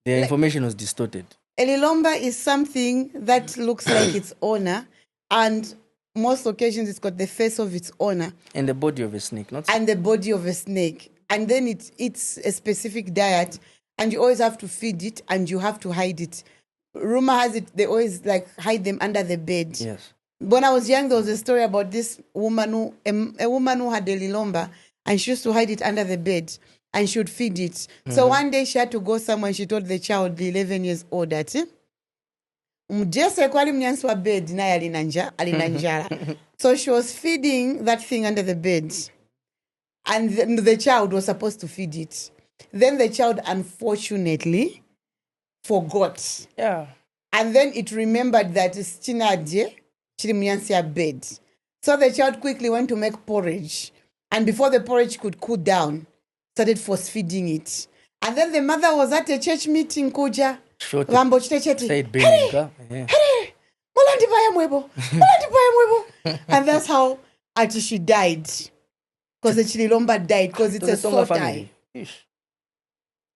The information was distorted. Elilomba is something that looks like its owner, and most occasions it's got the face of its owner. And the body of a snake, not so. And the body of a snake. And then it eats a specific diet, and you always have to feed it, and you have to hide it. Rumor has it, they always like hide them under the bed. Yes. When I was young, there was a story about this woman a woman who had Elilomba, and she used to hide it under the bed. And she would feed it. So one day she had to go somewhere and she told the child, the 11 years old, that so she was feeding that thing under the bed. And the child was supposed to feed it. Then the child unfortunately forgot. Yeah. And then it remembered that it's Chinadje, bed. So the child quickly went to make porridge. And before the porridge could cool down, started force feeding it. And then the mother was at a church meeting, Kuja. And that's how she died. Because the Chililomba died, because it's a soul tie.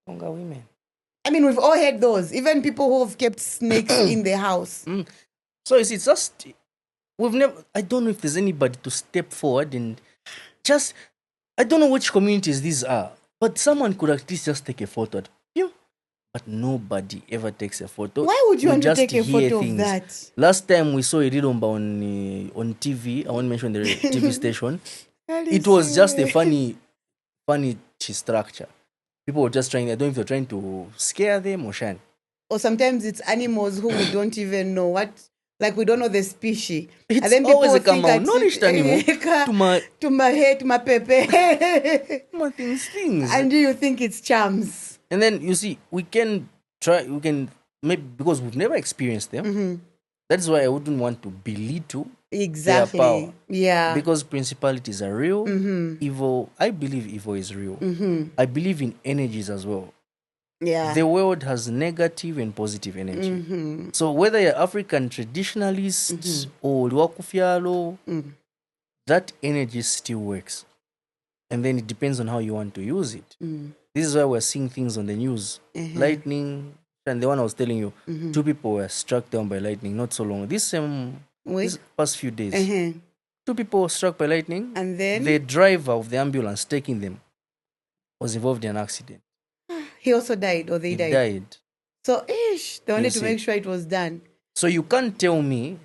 Tonga women. I mean, we've all had those. Even people who have kept snakes in their house. So it's just, I don't know if there's anybody to step forward and just, I don't know which communities these are, but someone could at least just take a photo. But nobody ever takes a photo. Why would you want to take a photo of that? Last time we saw a Rilomba on TV, I won't mention the TV station. It was just a funny structure. People were just trying, I don't know if they're trying to scare them or shine. Or sometimes it's animals who we don't even know what. Like we don't know the species. It's and then always people a cow, nourished animal. To my head, to my pepe. things. And do you think it's charms? And then you see, we can maybe because we've never experienced them. That's why I wouldn't want to belittle their power. Yeah. Because principalities are real. Evil, I believe evil is real. I believe in energies as well. Yeah. The world has negative and positive energy. So whether you're African traditionalist or Luakufialo, that energy still works. And then it depends on how you want to use it. This is why we're seeing things on the news. Lightning, and the one I was telling you, 2 people were struck down by lightning not so long. This past few days. 2 people were struck by lightning. And then? The driver of the ambulance taking them was involved in an accident. He also died, or they died? He died. So, they wanted to make sure it was done. So you can't tell me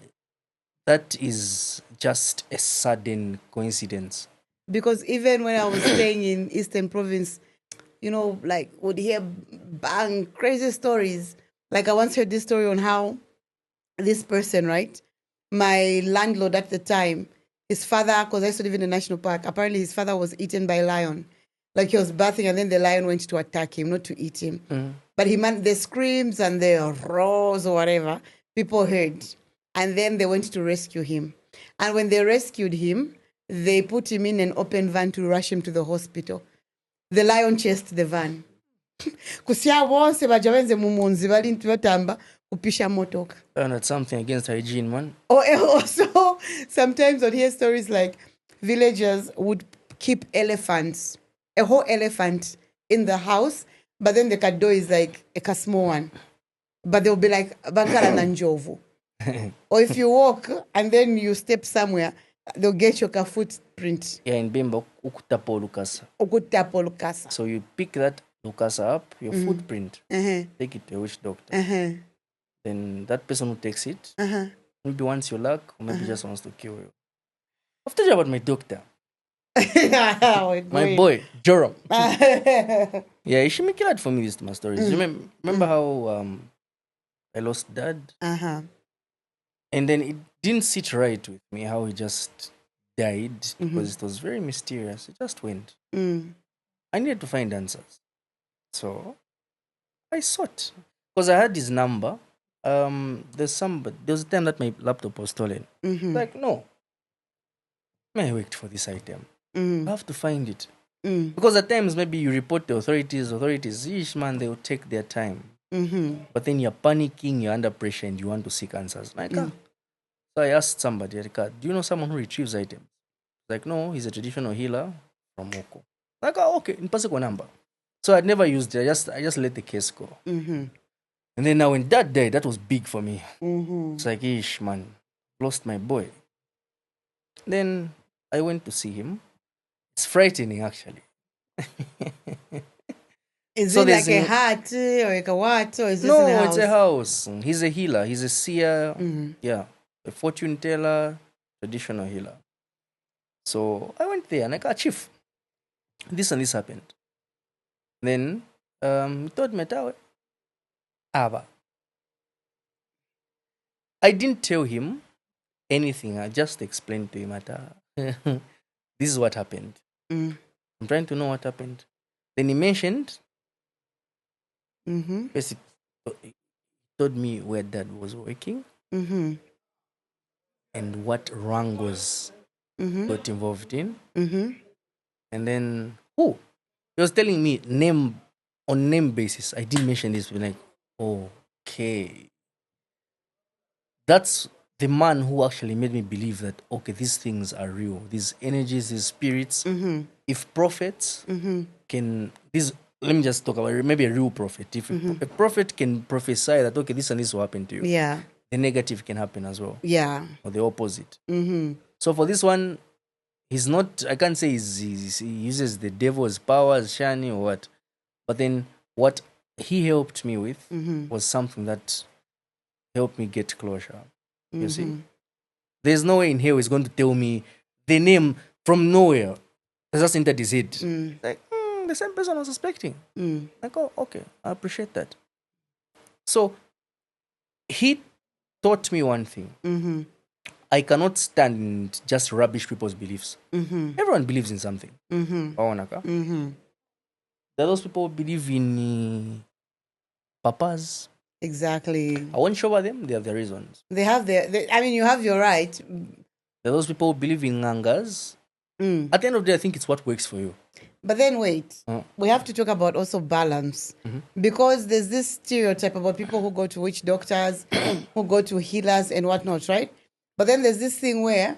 that is just a sudden coincidence. Because even when I was staying in Eastern Province, like would hear bang crazy stories. Like I once heard this story on how this person, right? My landlord at the time, his father, because I used to live in the national park, apparently his father was eaten by a lion. Like he was bathing and then the lion went to attack him, not to eat him. But the screams and the roars or whatever, people heard. And then they went to rescue him. And when they rescued him, they put him in an open van to rush him to the hospital. The lion chased the van. Kusia bonse bajawenze mumunzi bali batamba kupisha motoka. And that's something against hygiene, man. Also, sometimes I'd hear stories like villagers would keep elephants, a whole elephant in the house, but then the kado is like a small one. But they'll be like, Bankara Nanjovu. Or if you walk and then you step somewhere, they'll get your footprint. Yeah, in Bimbo, ukutapo lukasa. So you pick that lukasa up, your footprint, take it to a witch doctor. Then that person who takes it, maybe wants your luck, or maybe just wants to kill you. I've told you about my doctor. My boy, Joram. Yeah, she make it for me, these my stories. Remember how I lost dad? And then it didn't sit right with me how he just died because it was very mysterious. It just went. I needed to find answers. So I sought. Because I had his number. There was a time that my laptop was stolen. Like, no. I worked for this item. I have to find it. Because at times maybe you report the authorities, each man, they will take their time. But then you're panicking, you're under pressure, and you want to seek answers. Like, so I asked somebody, do you know someone who retrieves items? Like, no, he's a traditional healer from Moko. Like, okay, in Pasiko number. So I'd never used it. I just let the case go. And then now when that day, that was big for me. It's like, ish, man, lost my boy. Then I went to see him. It's frightening, actually. Is it like a hut or like a what? Or is it no, in a house? It's a house. He's a healer. He's a seer. Yeah, a fortune teller, traditional healer. So I went there and I got chief. This and this happened. Then he told me, Ava. I didn't tell him anything. I just explained to him this is what happened. I'm trying to know what happened. Then he mentioned, basically, he told me where dad was working and what rank was got involved in. And then, he was telling me on name basis. I didn't mention this. Like, okay. That's the man who actually made me believe that, okay, these things are real. These energies, these spirits. If prophets can, let me just talk about maybe a real prophet. If a prophet can prophesy that, okay, this and this will happen to you. Yeah. The negative can happen as well. Yeah. Or the opposite. So for this one, he's not, I can't say he uses the devil's powers, Shani or what. But then what he helped me with was something that helped me get closure. You see? There's no way in here he's going to tell me the name from nowhere. It's just entered his head. Like, the same person I was suspecting. Like, okay, I appreciate that. So he taught me one thing. I cannot stand just rubbish people's beliefs. Everyone believes in something. There are those people who believe in papas. Exactly. I won't show them. They have their reasons. They have you have your right. There are those people who believe in ngangas. At the end of the day, I think it's what works for you. But then wait, we have to talk about also balance. Because there's this stereotype about people who go to witch doctors, who go to healers and whatnot, right? But then there's this thing where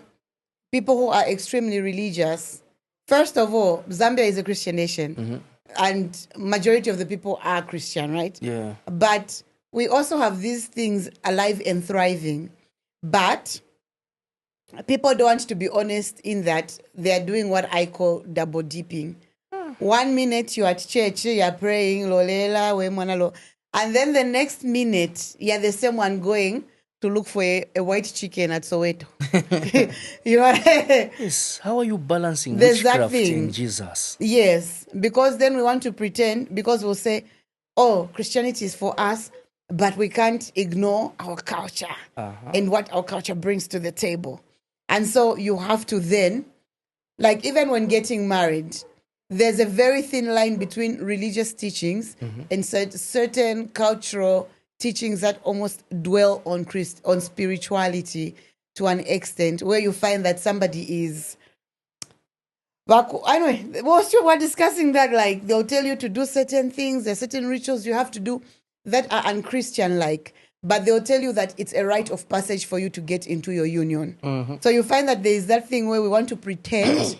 people who are extremely religious, first of all, Zambia is a Christian nation. And majority of the people are Christian, right? Yeah. But we also have these things alive and thriving. But people don't want to be honest in that they are doing what I call double dipping. 1 minute you're at church, you're praying, lolela, we mwana lo. And then the next minute, you're the same one going to look for a white chicken at Soweto. You know, Yes. How are you balancing There's that witchcraft thing. and Jesus? yes, because then we want to pretend, because we'll say, oh, Christianity is for us, but we can't ignore our culture and what our culture brings to the table. And so you have to then, like even when getting married, there's a very thin line between religious teachings and certain cultural teachings that almost dwell on on spirituality to an extent, where you find that somebody is. But anyway, we're discussing that. Like they'll tell you to do certain things, there's certain rituals you have to do that are unchristian-like, but they'll tell you that it's a rite of passage for you to get into your union. So you find that there is that thing where we want to pretend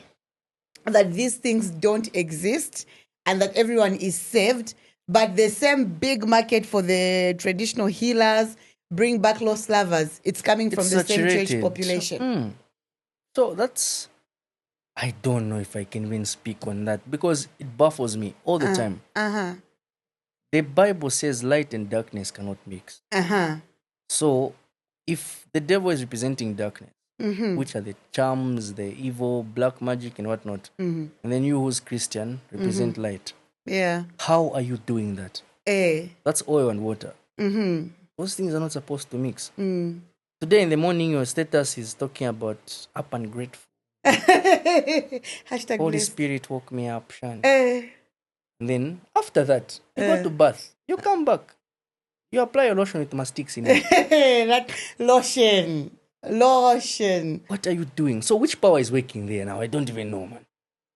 that these things don't exist and that everyone is saved, but the same big market for the traditional healers, bring back lost lovers, it's coming from It's the same church saturated. population. So that's, I don't know if I can even speak on that because it baffles me all the time. The Bible says light and darkness cannot mix. So if the devil is representing darkness, which are the charms, the evil, black magic and whatnot, and then you who's Christian represent light. Yeah. How are you doing that? That's oil and water. Those things are not supposed to mix. Today in the morning, your status is talking about up and grateful. Hashtag Holy blessed. Spirit woke me up, Shan. And then after that, you go to bath. You come back. You apply your lotion with mastics in it. That lotion. What are you doing? So which power is working there now? I don't even know, man.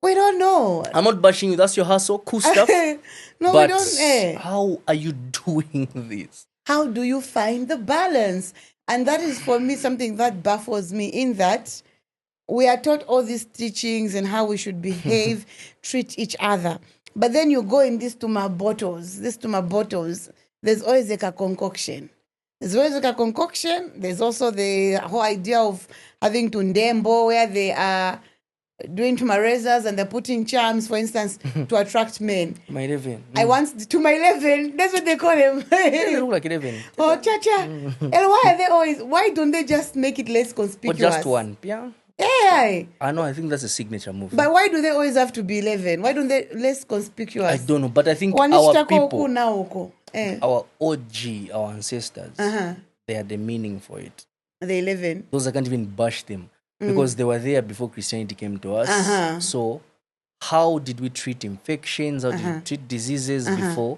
We don't know. I'm not bashing you. That's your hustle. Cool stuff. No, But we don't. how are you doing this? How do you find the balance? And that is for me something that baffles me, in that we are taught all these teachings and how we should behave, treat each other. But then you go in these tuma bottles, there's always like a concoction. There's also the whole idea of having tundembo, where they are doing tumarezas and they're putting charms, for instance, to attract men. My 11. I once, to my 11, that's what they call them. They look like 11. Oh, cha-cha. And why don't they just make it less Or conspicuous? just one. Yeah. Yeah. I know. I think that's a signature move. But why do they always have to be 11? Why don't they less conspicuous? I don't know. But I think Wanishita our ko people, huku na huko. our OG, our ancestors, they had the meaning for it. The 11. Those I can't even bash them because they were there before Christianity came to us. So how did we treat infections? How did we treat diseases before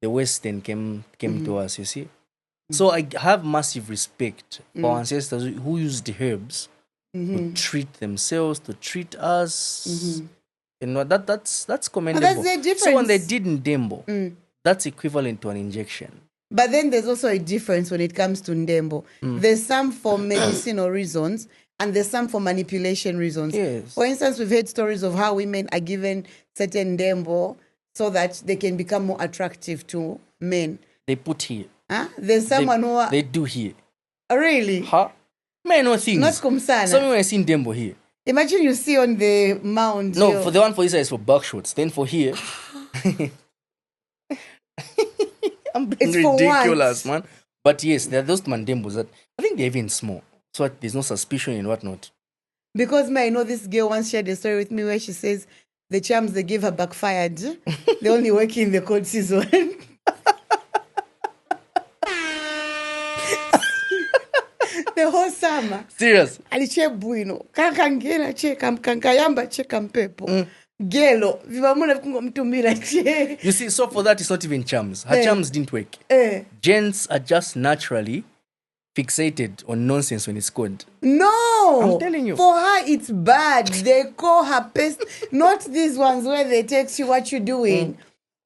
the Western came to us, you see? So I have massive respect for our ancestors who used herbs to treat themselves, to treat us. You know, that's commendable. That's the difference. So when they did Ndembo, that's equivalent to an injection. But then there's also a difference when it comes to Ndembo. There's some for medicinal reasons and there's some for manipulation reasons. Yes. For instance, we've heard stories of how women are given certain Ndembo so that they can become more attractive to men. They put here. There's someone they do here. Really? Huh? Men know things. Not kumsana. Some women seen Ndembo here. Imagine you see on the mound. No, for the one for this is for back shots. Then for here. I'm being It's for ridiculous, what? man. But yes, there are those mandembos that I think they're even small. So that there's no suspicion and whatnot. Because I know this girl once shared a story with me where she says the charms they give her backfired. They only work in the cold season. The whole summer. Serious? Aliche bwino. Kakangena che kankayamba che kampepo. Gelo. Vivamuna mtumila che. You see, so for that, it's not even charms. Her charms didn't work. Gents are just naturally fixated on nonsense when it's cold. No! I'm telling you. For her, it's bad. They call her pest. Not these ones where they text you what you're doing.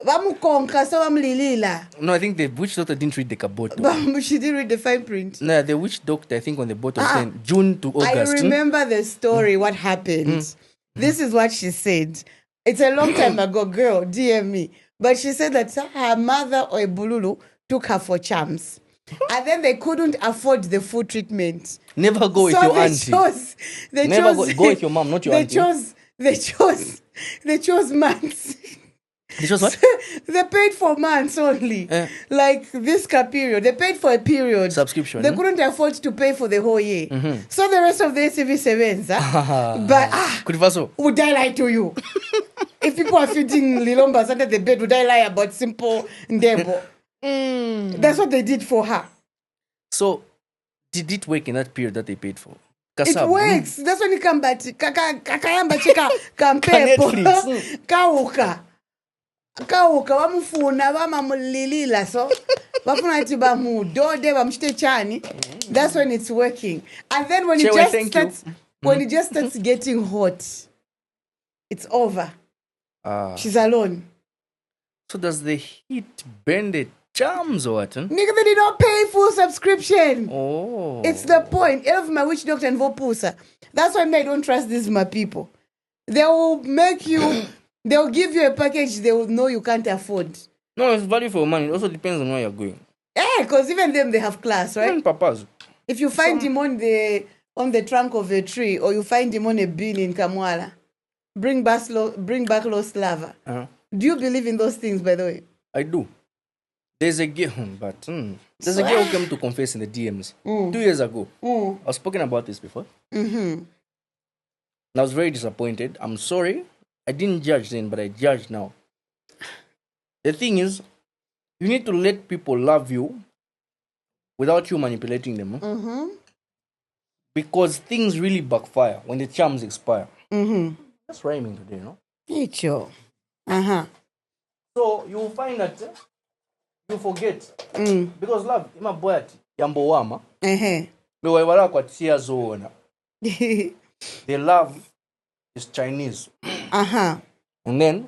Vamukonka, so vamlilila. No, I think the witch doctor didn't read the kaboto. She didn't read the fine print. No, the witch doctor, I think on the bottom, saying June to August. I remember the story, what happened. This is what she said. It's a long time ago, girl, DM me. But she said that her mother or a bululu took her for charms. And then they couldn't afford the food treatment. Never go with your auntie. Never go with your mom, not your auntie. They chose months. This was what? They paid for months only. Like this period. They paid for a period. Subscription. They couldn't afford to pay for the whole year. So the rest of the ACV7s, but would I lie to you? If people are feeding lilombas under the bed, would I lie about simple ndebo? That's what they did for her. So, did it work in that period that they paid for? It works. That's when you come back. Kakayamba chika kampepo. Kauka wamufuna wamamulilila so wafuna ati bamudode bamshite chani. That's when it's working. And then when it just starts getting hot, it's over. She's alone. So does the heat bend the charms or what? Nigga, they did not pay full subscription. Oh. It's the point. All of my witch doctor and vopusa. That's why I don't trust these my people. They will make you, they'll give you a package they will know you can't afford. No, it's value for money. It also depends on where you're going. Yeah, because even them, they have class, right? Even papas. If you find him on the trunk of a tree or you find him on a bin in Kamwala, bring back lost lava. Do you believe in those things, by the way? I do. There's a girl, there's a girl who came to confess in the DMs 2 years ago. I've spoken about this before. And I was very disappointed. I'm sorry. I didn't judge then, but I judge now. The thing is, you need to let people love you without you manipulating them. Because things really backfire when the charms expire. That's rhyming today, no? Icho. So you will find that you forget. Because love, ima boyati, yambo wama. Mewa wala kwa tia zoona. The love is Chinese. And then,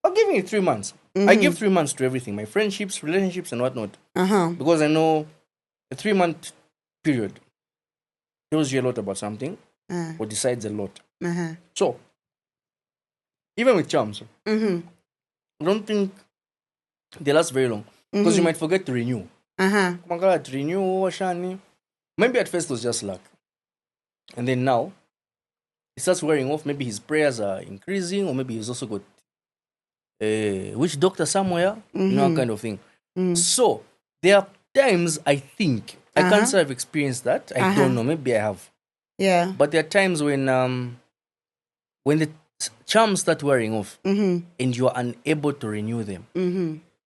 I'll give you 3 months. I give 3 months to everything. My friendships, relationships, and whatnot. Because I know a 3-month period tells you a lot about something or decides a lot. So, even with charms, I don't think they last very long. Because you might forget to renew. To renew, maybe at first it was just luck. And then now, it starts wearing off. Maybe his prayers are increasing, or maybe he's also got a witch doctor somewhere, kind of thing. So, there are times I think, I can't say I've experienced that. I don't know. Maybe I have. Yeah. But there are times when the charms start wearing off and you are unable to renew them,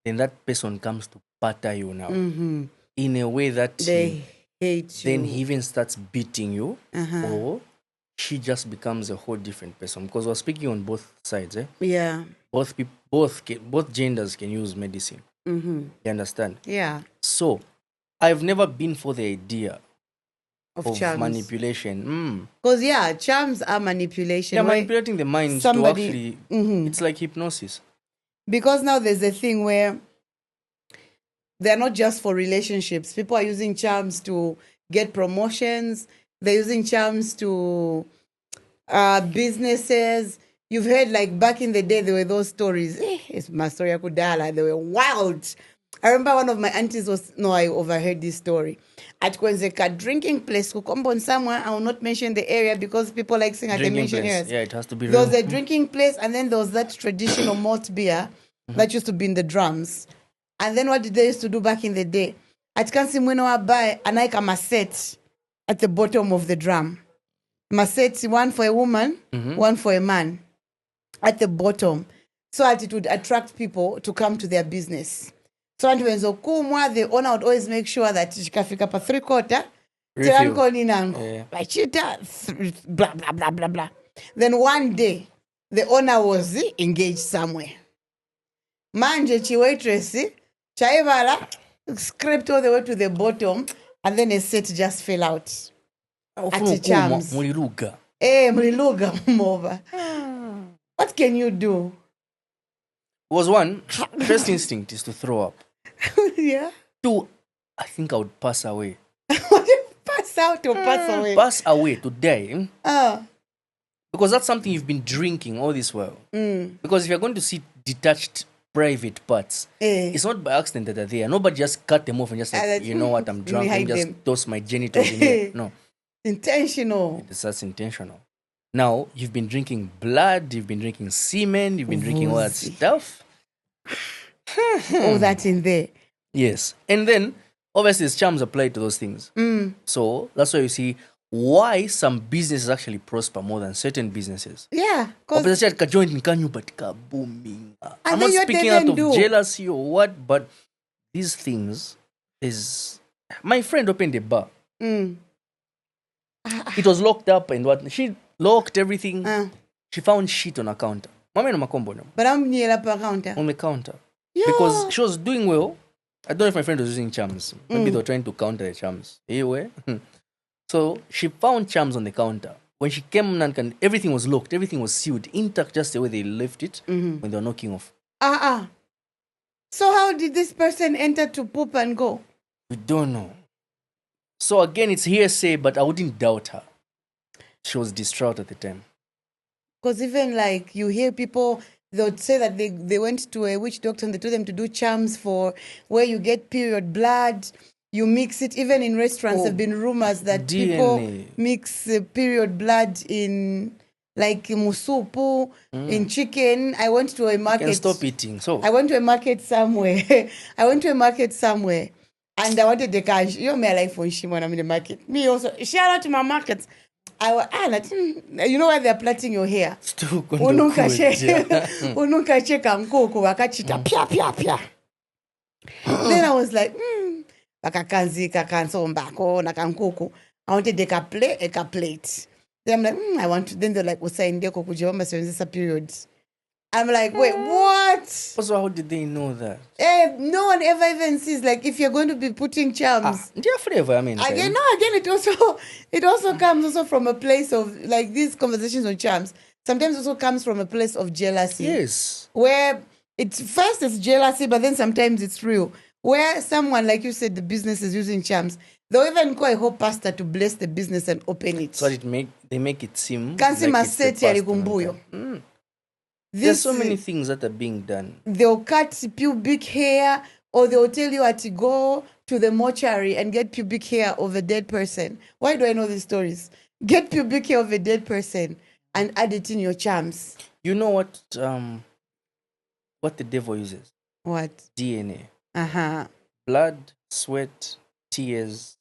then that person comes to batter you now in a way that they hate you. Then he even starts beating you, or she just becomes a whole different person. Because we're speaking on both sides. Yeah. Both genders can use medicine. You understand? Yeah. So, I've never been for the idea of charms. Manipulation. Because, charms are manipulation. Yeah, manipulating the mind to actually... It's like hypnosis. Because now there's a thing where they're not just for relationships. People are using charms to get promotions. They're using charms to businesses. You've heard, like, back in the day, there were those stories. It's my story, Kudala. They were wild. I remember one of my aunties I overheard this story. At Kwenzeka drinking place, Kukombon somewhere, I will not mention the area because people like saying I can mention areas. Yeah, it has to be There was a drinking place, and then there was that traditional malt beer that used to be in the drums. And then what did they used to do back in the day? At Kansimwino buy an Ika maset at the bottom of the drum. Maset, one for a woman, one for a man at the bottom. So that it would attract people to come to their business. So when Zokumwa, the owner would always make sure that Shikafika pa 3/4, blah, blah, blah, blah, blah. Then one day, the owner was engaged somewhere. Manje waitress, chaivala, scraped all the way to the bottom, and then a set just fell out. At the charms. Muliluga mova. What can you do? Was one, first instinct is to throw up. Yeah. 2, I think I would pass away. Pass out or pass away? Pass away, to die. Because that's something you've been drinking all this while. Because if you're going to see detached private parts, it's not by accident that they're there. Nobody just cut them off and just like, you know what, I'm drunk, let me just toss my genitals in here. No. Intentional. That's intentional. Now, you've been drinking blood, you've been drinking semen, you've been drinking all that stuff. all that in there. Yes. And then, obviously, his charms apply to those things. So that's why you see why some businesses actually prosper more than certain businesses. Yeah, because Opposite ka joint in Kanyu, but ka booming. I'm then not what speaking they out then of do? jealousy or what, but these things is. My friend opened a bar. It was locked up and what? She locked everything. She found shit on a counter. Mama no makombo no. But I'm near up a counter. On the counter. Yeah. Because she was doing well. I don't know if my friend was using charms. Maybe they were trying to counter the charms. Anyway. So she found charms on the counter. When she came and everything was locked, everything was sealed, intact just the way they left it when they were knocking off. So how did this person enter to poop and go? We don't know. So again, it's hearsay, but I wouldn't doubt her. She was distraught at the time. Because even like you hear people, they would say that they went to a witch doctor and they told them to do charms for where you get period blood. You mix it. Even in restaurants, there have been rumors that DNA. people mix period blood in like musupu, in chicken. I went to a market. Can stop eating. So I went to a market somewhere. And I wanted the cash. You know my life on Shimon, I'm in the market. Me also. Shout out to my market. You know why they're plaiting your hair? Ununka cheka nkoko wakachita pia pia pia. Then I was like, bakakanzi kakansombako nakankoko. I wanted a plate. Then I'm like, I want to. Then they're like, usaindeko kujibamba siwenzisa periods. I'm like, wait, what? So how did they know that? No one ever even sees, like, if you're going to be putting charms. Again, it also comes also from a place of, like, these conversations on charms. Sometimes also comes from a place of jealousy. Yes. Where it's jealousy, but then sometimes it's real. Where someone, like you said, the business is using charms. They'll even call a whole pastor to bless the business and open it. So they make it seem like it's the pastor. There's so many things that are being done. They'll cut pubic hair, or they'll tell you to go to the mortuary and get pubic hair of a dead person. Why do I know these stories? Get pubic hair of a dead person and add it in your charms. You know what the devil uses? What? DNA. Blood, sweat, tears.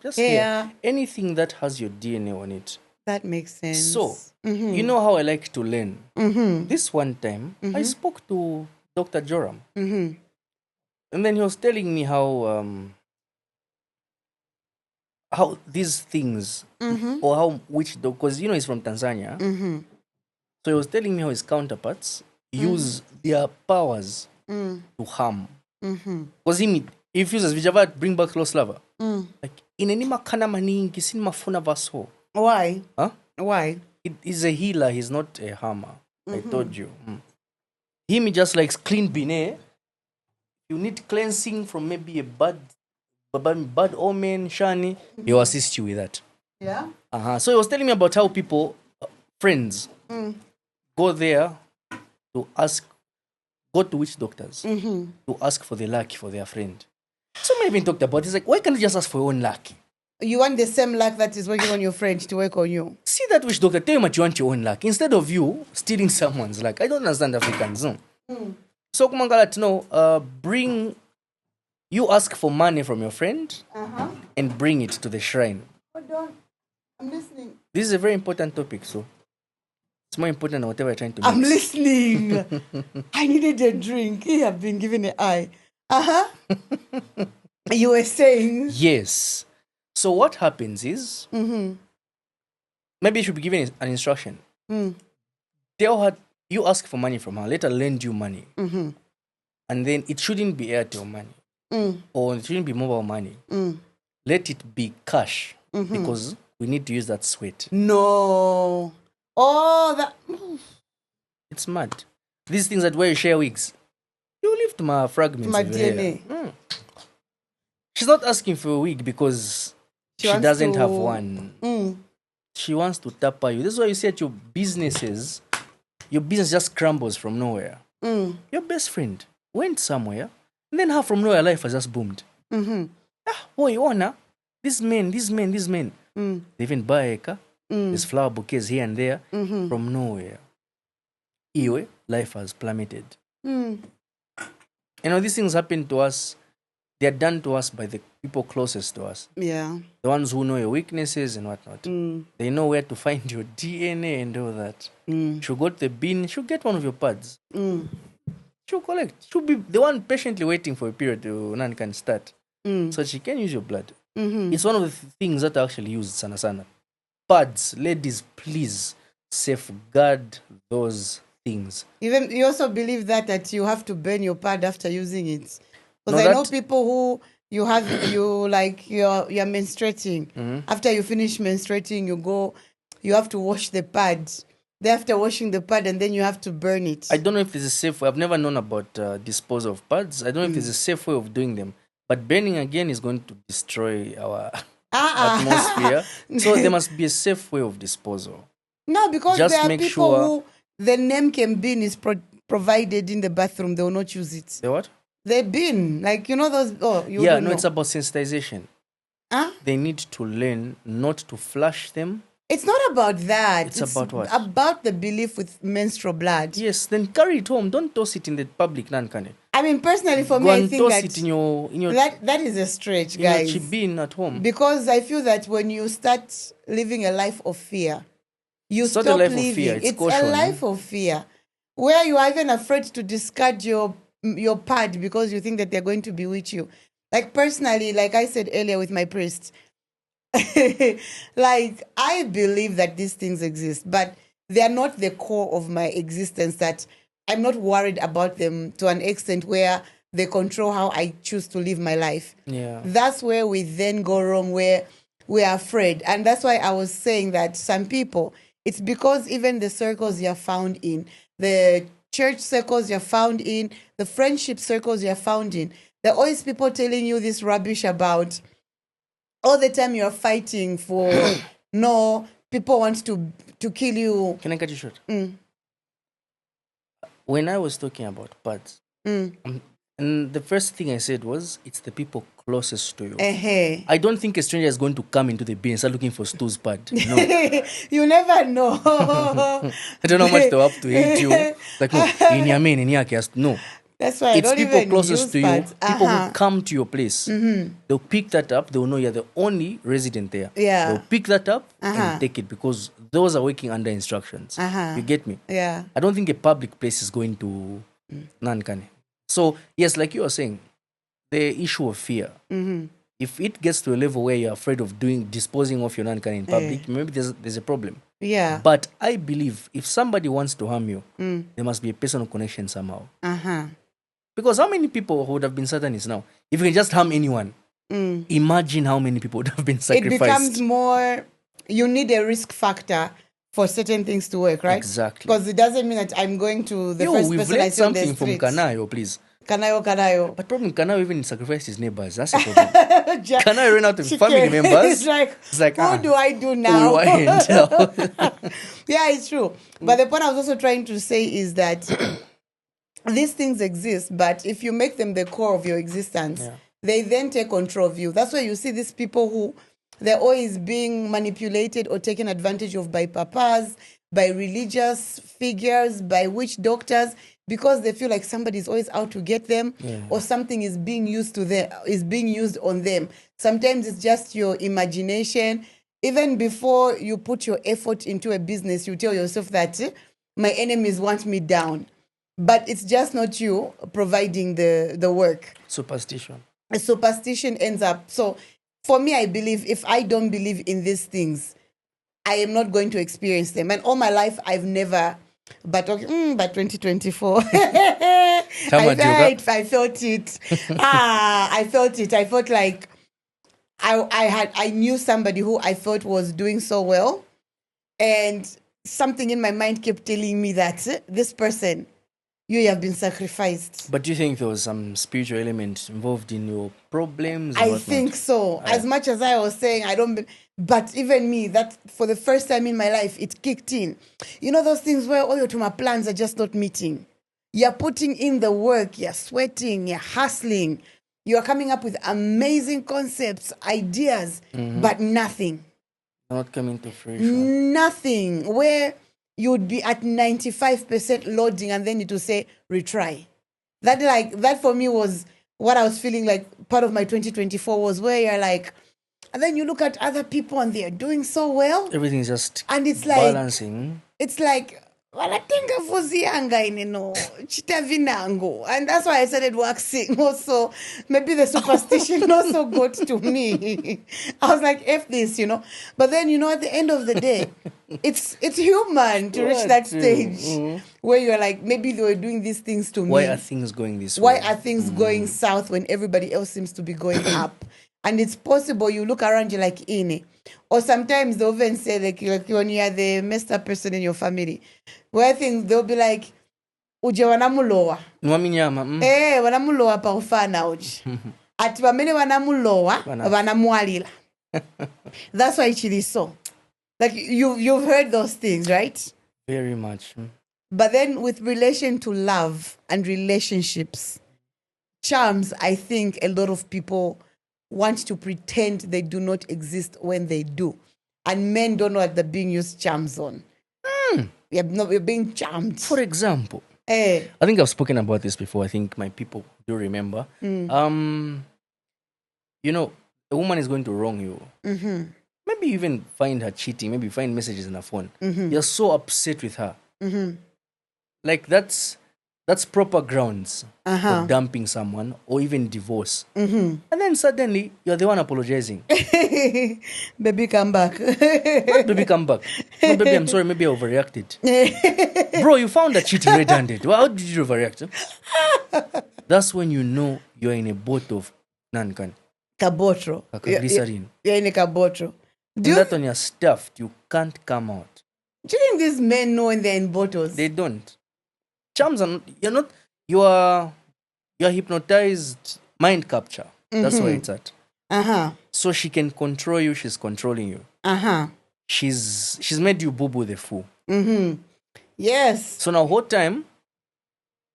Just hair. Anything that has your DNA on it. That makes sense. So, you know how I like to learn. This one time, I spoke to Dr. Joram. And then he was telling me how these things, or how because he's from Tanzania. So he was telling me how his counterparts use their powers to harm. Because if uses Vijavat bring back lost lover. Like in any makana maningi sin mafuna vaso. Why? Huh? Why? He's a healer, he's not a harmer. I told you. Him just likes clean bine. You need cleansing from maybe a bad omen, shani. He'll assist you with that. Yeah. So he was telling me about how people, friends, go there to go to witch doctors to ask for the luck for their friend. So many even talked about it. It's like, why can't you just ask for your own luck? You want the same luck that is working on your friend to work on you. See that witch doctor, tell him that you want your own luck instead of you stealing someone's luck. I don't understand Africans. So Kumangala to know, you ask for money from your friend and bring it to the shrine. Hold on. I'm listening. This is a very important topic, so it's more important than whatever you're trying to I'm mix. listening. I needed a drink. You have been given an eye. You were saying? Yes. So what happens is, maybe you should be given an instruction. Tell her, you ask for money from her, let her lend you money. And then it shouldn't be Airtel money. Or it shouldn't be mobile money. Let it be cash. Because we need to use that sweat. No. Oh, that... It's mad. These things that where you share wigs. You lift my fragments. My of DNA. Hair. She's not asking for a wig because she doesn't have one. She wants to tap you. This is why you see at your business just crumbles from nowhere. Your best friend went somewhere, and then her from nowhere life has just boomed. These men. They even buy a car. There's flower bouquets here and there from nowhere. Iwe, life has plummeted. Mm. You know, these things happen to us. They're done to us by the people closest to us. Yeah. The ones who know your weaknesses and whatnot. Mm. They know where to find your DNA and all that. She'll go to the bin. She'll get one of your pads. Mm. She'll collect. She'll be the one patiently waiting for a period to Nan can start. Mm. So she can use your blood. Mm-hmm. It's one of the things that I actually use sana sana. Pads, ladies, please safeguard those things. Even you also believe that you have to burn your pad after using it. No, Because I know that- people who you're menstruating. After you finish menstruating, you have to wash the pad. Then after washing the pad, and then you have to burn it. I don't know if there's a safe way. I've never known about disposal of pads. I don't know if there's a safe way of doing them. But burning again is going to destroy our atmosphere. So there must be a safe way of disposal. No, because Just there are make people sure- who the Nemkem bin is provided in the bathroom. They will not use it. The what? The bin, like you know those. Oh, you Yeah, don't no, know. it's about sensitization. Huh? They need to learn not to flush them. It's not about that. It's about what? About the belief with menstrual blood. Yes, then carry it home. Don't toss it in the public nankane. I mean, personally, for Go me, I and think toss that it in your that is a stretch, in your guys. chibin at home. Because I feel that when you start living a life of fear, you It's not stop a life of living. fear, it's a caution, life of fear, where you are even afraid to discard your pad because you think that they're going to be with you. Like personally, like I said earlier with my priest, like I believe that these things exist, but they are not the core of my existence. That I'm not worried about them to an extent where they control how I choose to live my life. Yeah. That's where we then go wrong, where we are afraid. And that's why I was saying that some people, it's because even the circles you're found in, the church circles you're found in, the friendship circles you're found in, there are always people telling you this rubbish about all the time you're fighting for no, people want to kill you. Can I cut you short? When I was talking about pads, and the first thing I said was, it's the people closest to you. I don't think a stranger is going to come into the bin and start looking for Stu's pad. No. You never know. I don't know how much they'll have to hate you. Like, no, in your main, in your case, no. That's why It's I don't people even closest use to you, pads. people who come to your place. They'll pick that up. They'll know you're the only resident there. Yeah. They'll pick that up and take it because those are working under instructions. You get me? Yeah. I don't think a public place is going to Nankane. So, yes, like you were saying, the issue of fear. If it gets to a level where you're afraid of disposing of your Nankane in public, maybe there's a problem. Yeah. But I believe if somebody wants to harm you, there must be a personal connection somehow. Because how many people would have been Satanists now? If you can just harm anyone, imagine how many people would have been It sacrificed. becomes more, you need a risk factor for certain things to work, right? Exactly. Because it doesn't mean that I'm going to the first we've person I learned see on the something from street. Kanayo, please. Kanayo. But problem, Kanayo even sacrificed his neighbors. That's a problem. Kanayo ran out of Chicken. family members. It's like, who do I do Who now? do I handle? Yeah, it's true. But the point I was also trying to say is that these things exist, but if you make them the core of your existence, they then take control of you. That's why you see these people who they're always being manipulated or taken advantage of by papas, by religious figures, by witch doctors, because they feel like somebody is always out to get them, or something is being used on them. Sometimes it's just your imagination. Even before you put your effort into a business, you tell yourself that my enemies want me down. But it's just not you providing the work. Superstition. A superstition ends up. So for me, I believe if I don't believe in these things, I am not going to experience them. And all my life, I've never. But 2024, I felt it. I felt it. I felt like I knew somebody who I thought was doing so well, and something in my mind kept telling me that this person, you have been sacrificed. But do you think there was some spiritual element involved in your problems? I think so. As much as I was saying, I don't. But even me, that for the first time in my life, it kicked in. You know those things where all your Tuma plans are just not meeting. You're putting in the work, you're sweating, you're hustling, you're coming up with amazing concepts, ideas, but nothing. Not coming to fruition. Nothing. Where you would be at 95% loading and then it will say retry. That for me was what I was feeling like part of my 2024 was, where you're like, and then you look at other people and they're doing so well. Everything's just and it's like balancing. It's like, wanatenga vuzi yanga ineno chitavinango, and that's why I started waxing. Also, maybe the superstition also got to me. I was like, F this, But then, at the end of the day, it's human to reach that stage where you're like, maybe they were doing these things to me. Why are things going this Why way? are things going south when everybody else seems to be going up? And it's possible you look around, you're like, Ine. Or sometimes they'll even say, like when you are the messed up person in your family, where things, they'll be like, uje wanamulowa. Nwaminyama. Wanamulowa pa ufana uji. Ati wamene wanamulowa, wanamualila. That's why it is so. Like, you've heard those things, right? Very much. But then with relation to love and relationships, charms, I think a lot of people want to pretend they do not exist when they do. And men don't know what they're being used charms on. You're being charmed. For example, I think I've spoken about this before. I think my people do remember. A woman is going to wrong you. Mm-hmm. Maybe you even find her cheating. Maybe you find messages in her phone. Mm-hmm. You're so upset with her. Mm-hmm. Like, that's proper grounds Uh-huh. for dumping someone or even divorce. Mm-hmm. And then suddenly, you're the one apologizing. Baby, come back. What, baby, come back? No, baby, I'm sorry. Maybe I overreacted. Bro, you found that cheating red-handed. How did you overreact? That's when you know you're in a boat of nankan. Kabotro. Glycerine. You're in a kabotro. And that when you're stuffed, you can't come out. Do you think these men know when they're in bottles? They don't. Charms are not, you're hypnotized, mind capture. That's where it's at. Uh-huh. So she can control you, she's controlling you. Uh-huh. She's made you boo-boo the fool. Mm-hmm. Yes. So now whole time,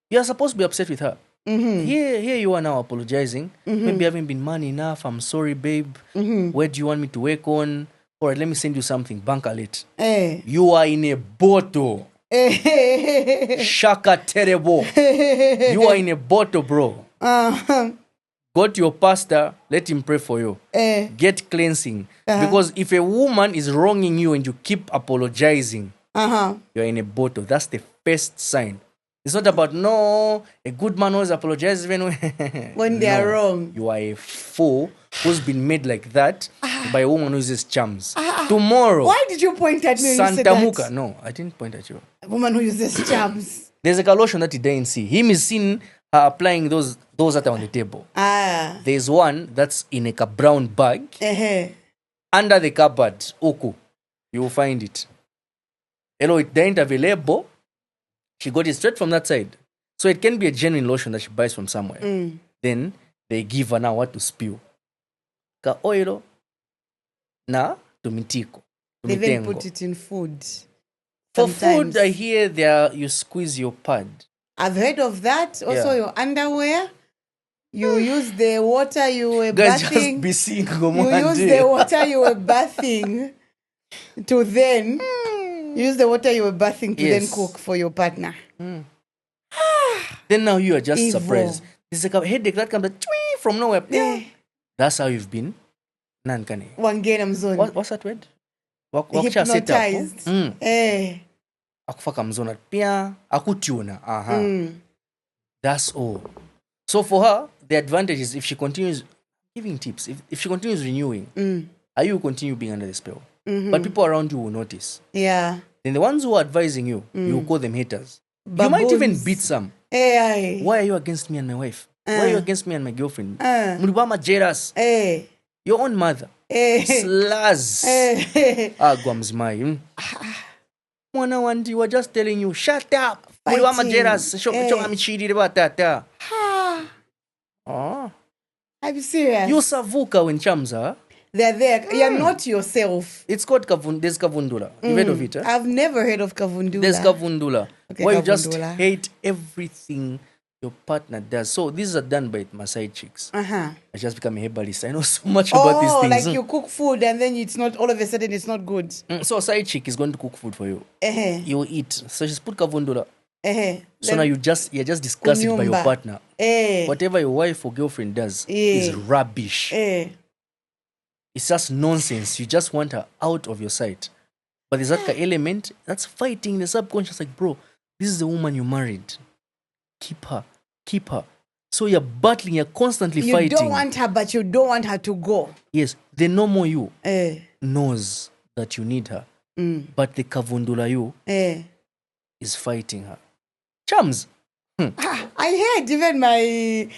you're supposed to be upset with her. Mm-hmm. Here you are now apologizing. Maybe I haven't been man enough. I'm sorry, babe. Where do you want me to work on? All right, let me send you something. Bank alert. You are in a bottle. Shaka terrible. You are in a bottle, bro. Go to your pastor, let him pray for you. Get cleansing. Because if a woman is wronging you and you keep apologizing, you're in a bottle. That's the first sign. It's not about, a good man always apologizes even when they are wrong. You are a fool who's been made like that by a woman who uses charms. Tomorrow. Why did you point at me when you said Santa that? Muka. No, I didn't point at you. A woman who uses charms. There's a lotion that he didn't see. Him is seen applying those that are on the table. There's one that's in a brown bag. Under the cupboard. Oku. You will find it. Hello, it ain't available. She got it straight from that side. So it can be a genuine lotion that she buys from somewhere. Then they give her now what to spew. Ka oilo na tumitiko. They even put it in food. For Sometimes. food, I hear you squeeze your pad. I've heard of that. Also, your underwear. You use the water you were Guys, bathing. just be single. You use the water you were bathing to then then cook for your partner. Then now you are just Evil. surprised. There's a headache that comes from nowhere. That's how you've been. Nankane. Wangena mzoni. What's that word? Hypnotized. Akufaka mzona pia akutiona. That's all. So for her, the advantage is if she continues giving tips, if she continues renewing, you will continue being under the spell. But people around you will notice. Yeah. Then the ones who are advising you, you will call them haters. Baboons. You might even beat some. Why Why are you against me and my wife? Why are you against me and my girlfriend? Mulibama jealous. Your own mother. Slaz. Gwamzimai. Mwana wandi, we're just telling you, shut up. Mulibama jealous. Are you serious? You savuka when chamza. They're there. You're not yourself. It's called there's kavundula. You've heard of it? I've never heard of kavundula. There's kavundula. Okay, where you just kavundula. hate everything your partner does. So these are done by my side chicks. Uh-huh. I just become a herbalist. I know so much about these things. Like you cook food and then it's not, all of a sudden it's not good. So a side chick is going to cook food for you. You eat. So she's put kavundula. So now you're just disgusted by your partner. Whatever your wife or girlfriend does is rubbish. It's just nonsense. You just want her out of your sight. But there's that element that's fighting in the subconscious, like, bro, this is the woman you married. Keep her. So you're battling, you're constantly fighting. You don't want her, but you don't want her to go. Yes, the normal you knows that you need her. But the kavundula you is fighting her. Chums. I heard even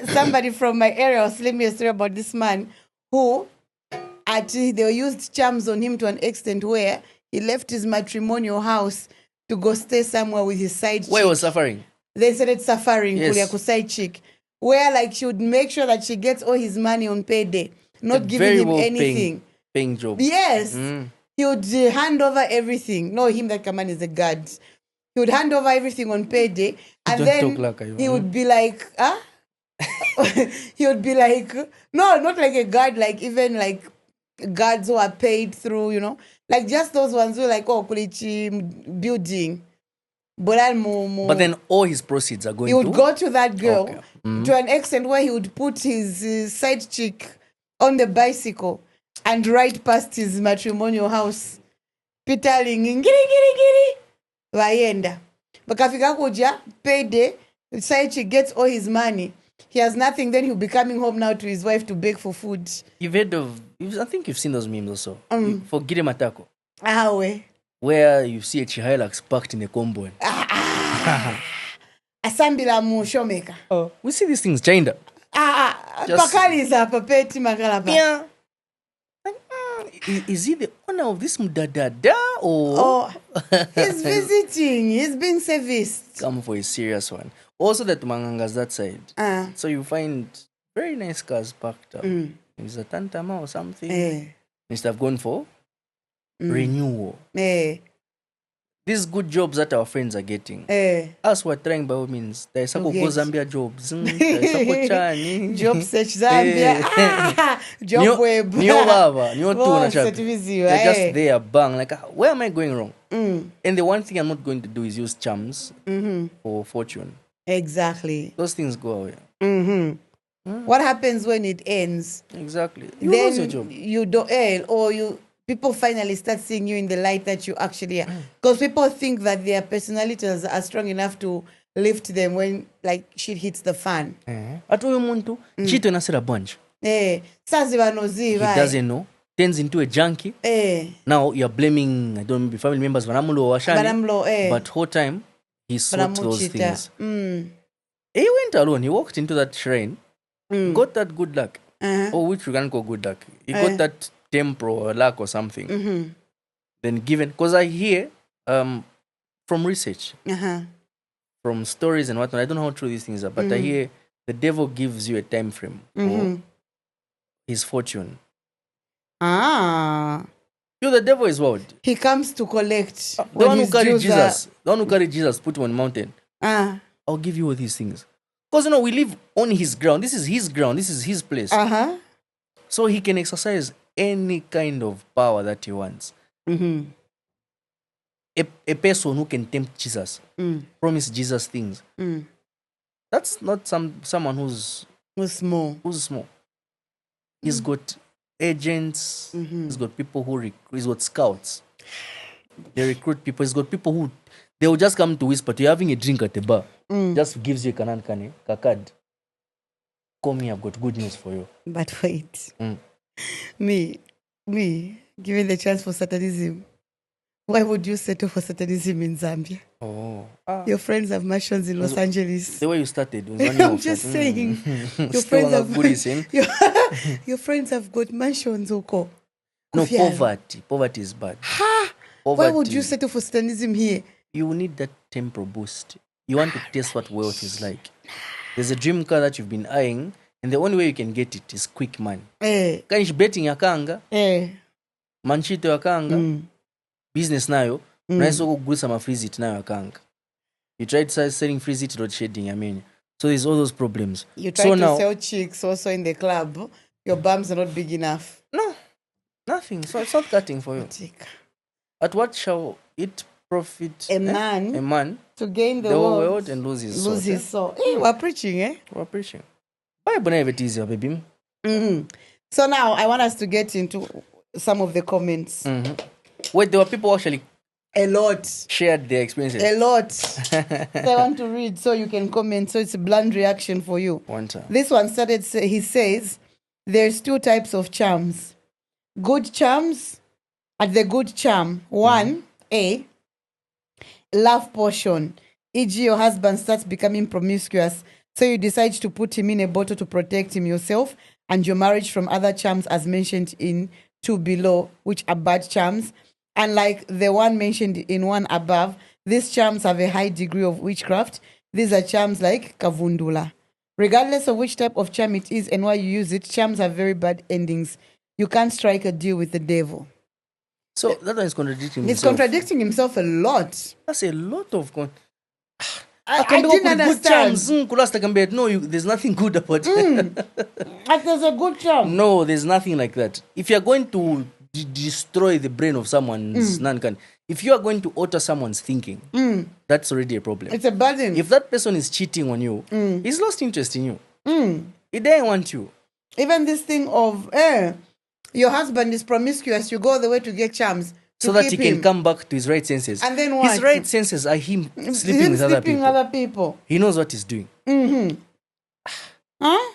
somebody from my area was telling me a story about this man who they used charms on him to an extent where he left his matrimonial house to go stay somewhere with his side chick. Where he was suffering? They started suffering, Yes. side chick, where like she would make sure that she gets all his money on payday, not giving him anything. Paying job. Yes. He would hand over everything. No, him that man is a god. He would hand over everything on payday, and then he would be like, he would be like, no, not like a god, like even like guards who are paid through, like just those ones who are like, kulichi building. But then all his proceeds are going he would go to that girl Okay. to an extent where he would put his side chick on the bicycle and ride past his matrimonial house, pitaling, ngiri, vaenda. Bakafika kuja, payday, the side chick gets all his money. He has nothing, then he'll be coming home now to his wife to beg for food. You've heard of, I think you've seen those memes also. For Gire Matako. Where you see a Chihilux parked in a compound. Asambila mu showmaker. We see these things, China. Pakali is a papeti makalapa. Yeah. Is he the owner of this mudadada or? He's visiting. He's being serviced. Come for a serious one. Also, that Manganga's that side. So you find very nice cars parked up. Is a Tantama or something. Instead of going for renewal. These good jobs that our friends are getting. Us we're trying by all means. There's a go Zambia jobs. Job search Zambia. Job web. They're just there, bang. Like, where am I going wrong? And the one thing I'm not going to do is use charms for fortune. Exactly. Those things go away. What happens when it ends? Exactly. You then lose your job. You don't, people finally start seeing you in the light that you actually are. Because people think that their personalities are strong enough to lift them when like shit hits the fan. At huyo muntu chito inasira bunch. He doesn't know. Turns into a junkie. Now you're blaming, I don't know, family members, Vanamulo or Washani. But whole time he sought those things. He went alone. He walked into that shrine, got that good luck. Which we can call good luck. He got that temporal or luck or something. Then given, because I hear from research, from stories and whatnot, I don't know how true these things are, but I hear the devil gives you a time frame for his fortune. You, the devil is what? He comes to collect. The one who carried Jesus, put him on a mountain. I'll give you all these things. Because, we live on his ground. This is his ground. This is his place. So he can exercise any kind of power that he wants. A person who can tempt Jesus, promise Jesus things. That's not someone who's small. He's got agents. He's got people who he's got scouts. They recruit people. He's got people who they will just come to whisper to you having a drink at the bar. Just gives you a card. Call me, I've got good news for you. But wait. Me, given the chance for Satanism, why would you settle for Satanism in Zambia? Your friends have mansions in Los Angeles. The way you started was I'm just saying. Your friends have your friends have got mansions, Oko. No, poverty. Poverty is bad. Why would you settle for Satanism here? You need that temporal boost. You want to taste what wealth is like. There's a dream car that you've been eyeing, and the only way you can get it is quick money. Kanish betting yakanga, manchito yakanga, business nayo, nice go good some free it nayo yakanga. You tried selling free it, not shading, I mean. So there's all those problems. You try so to now, sell chicks also in the club. Your bums are not big enough. no, nothing. So it's not cutting for you. Chick. At what shall it profit A man a man to gain the whole world, world and lose his soul? lose his soul. Hey, we're preaching, eh? We're preaching. Bible never it easier, baby. So now I want us to get into some of the comments. Wait, there were people who actually A lot. shared their experiences. A lot. So I want to read so you can comment. So it's a blunt reaction for you. One time. This one started, he says, there's 2 types of charms. Good charms and the good charm. 1, A, love portion. E.g., your husband starts becoming promiscuous, so you decide to put him in a bottle to protect him yourself and your marriage from other charms as mentioned in 2 below, which are bad charms. And like the one mentioned in 1 above, these charms have a high degree of witchcraft. These are charms like kavundula. Regardless of which type of charm it is and why you use it, charms have very bad endings. You can't strike a deal with the devil. So that one is contradicting He's himself. contradicting himself a lot. That's a lot of I didn't understand. There's nothing good about it. Like there's a good charm. No, there's nothing like that. If you're going to destroy the brain of someone's none if you are going to alter someone's thinking, that's already a problem. It's a burden. If that person is cheating on you, he's lost interest in you. He doesn't want you. Even this thing of, your husband is promiscuous, you go all the way to get charms. So that he can come back to his right senses. And then what? His right senses are him sleeping with other people. He knows what he's doing. Huh?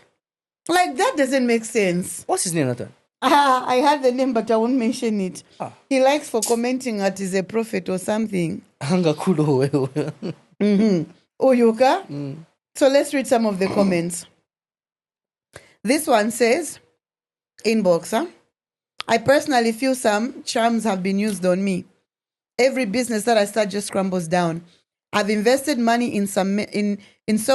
Like that doesn't make sense. What's his name, Nathan? I had the name, but I won't mention it. He likes for commenting that he's a prophet or something. Oyuka? So let's read some of the comments. This one says, inbox, I personally feel some charms have been used on me. Every business that I start just crumbles down. I've invested money in so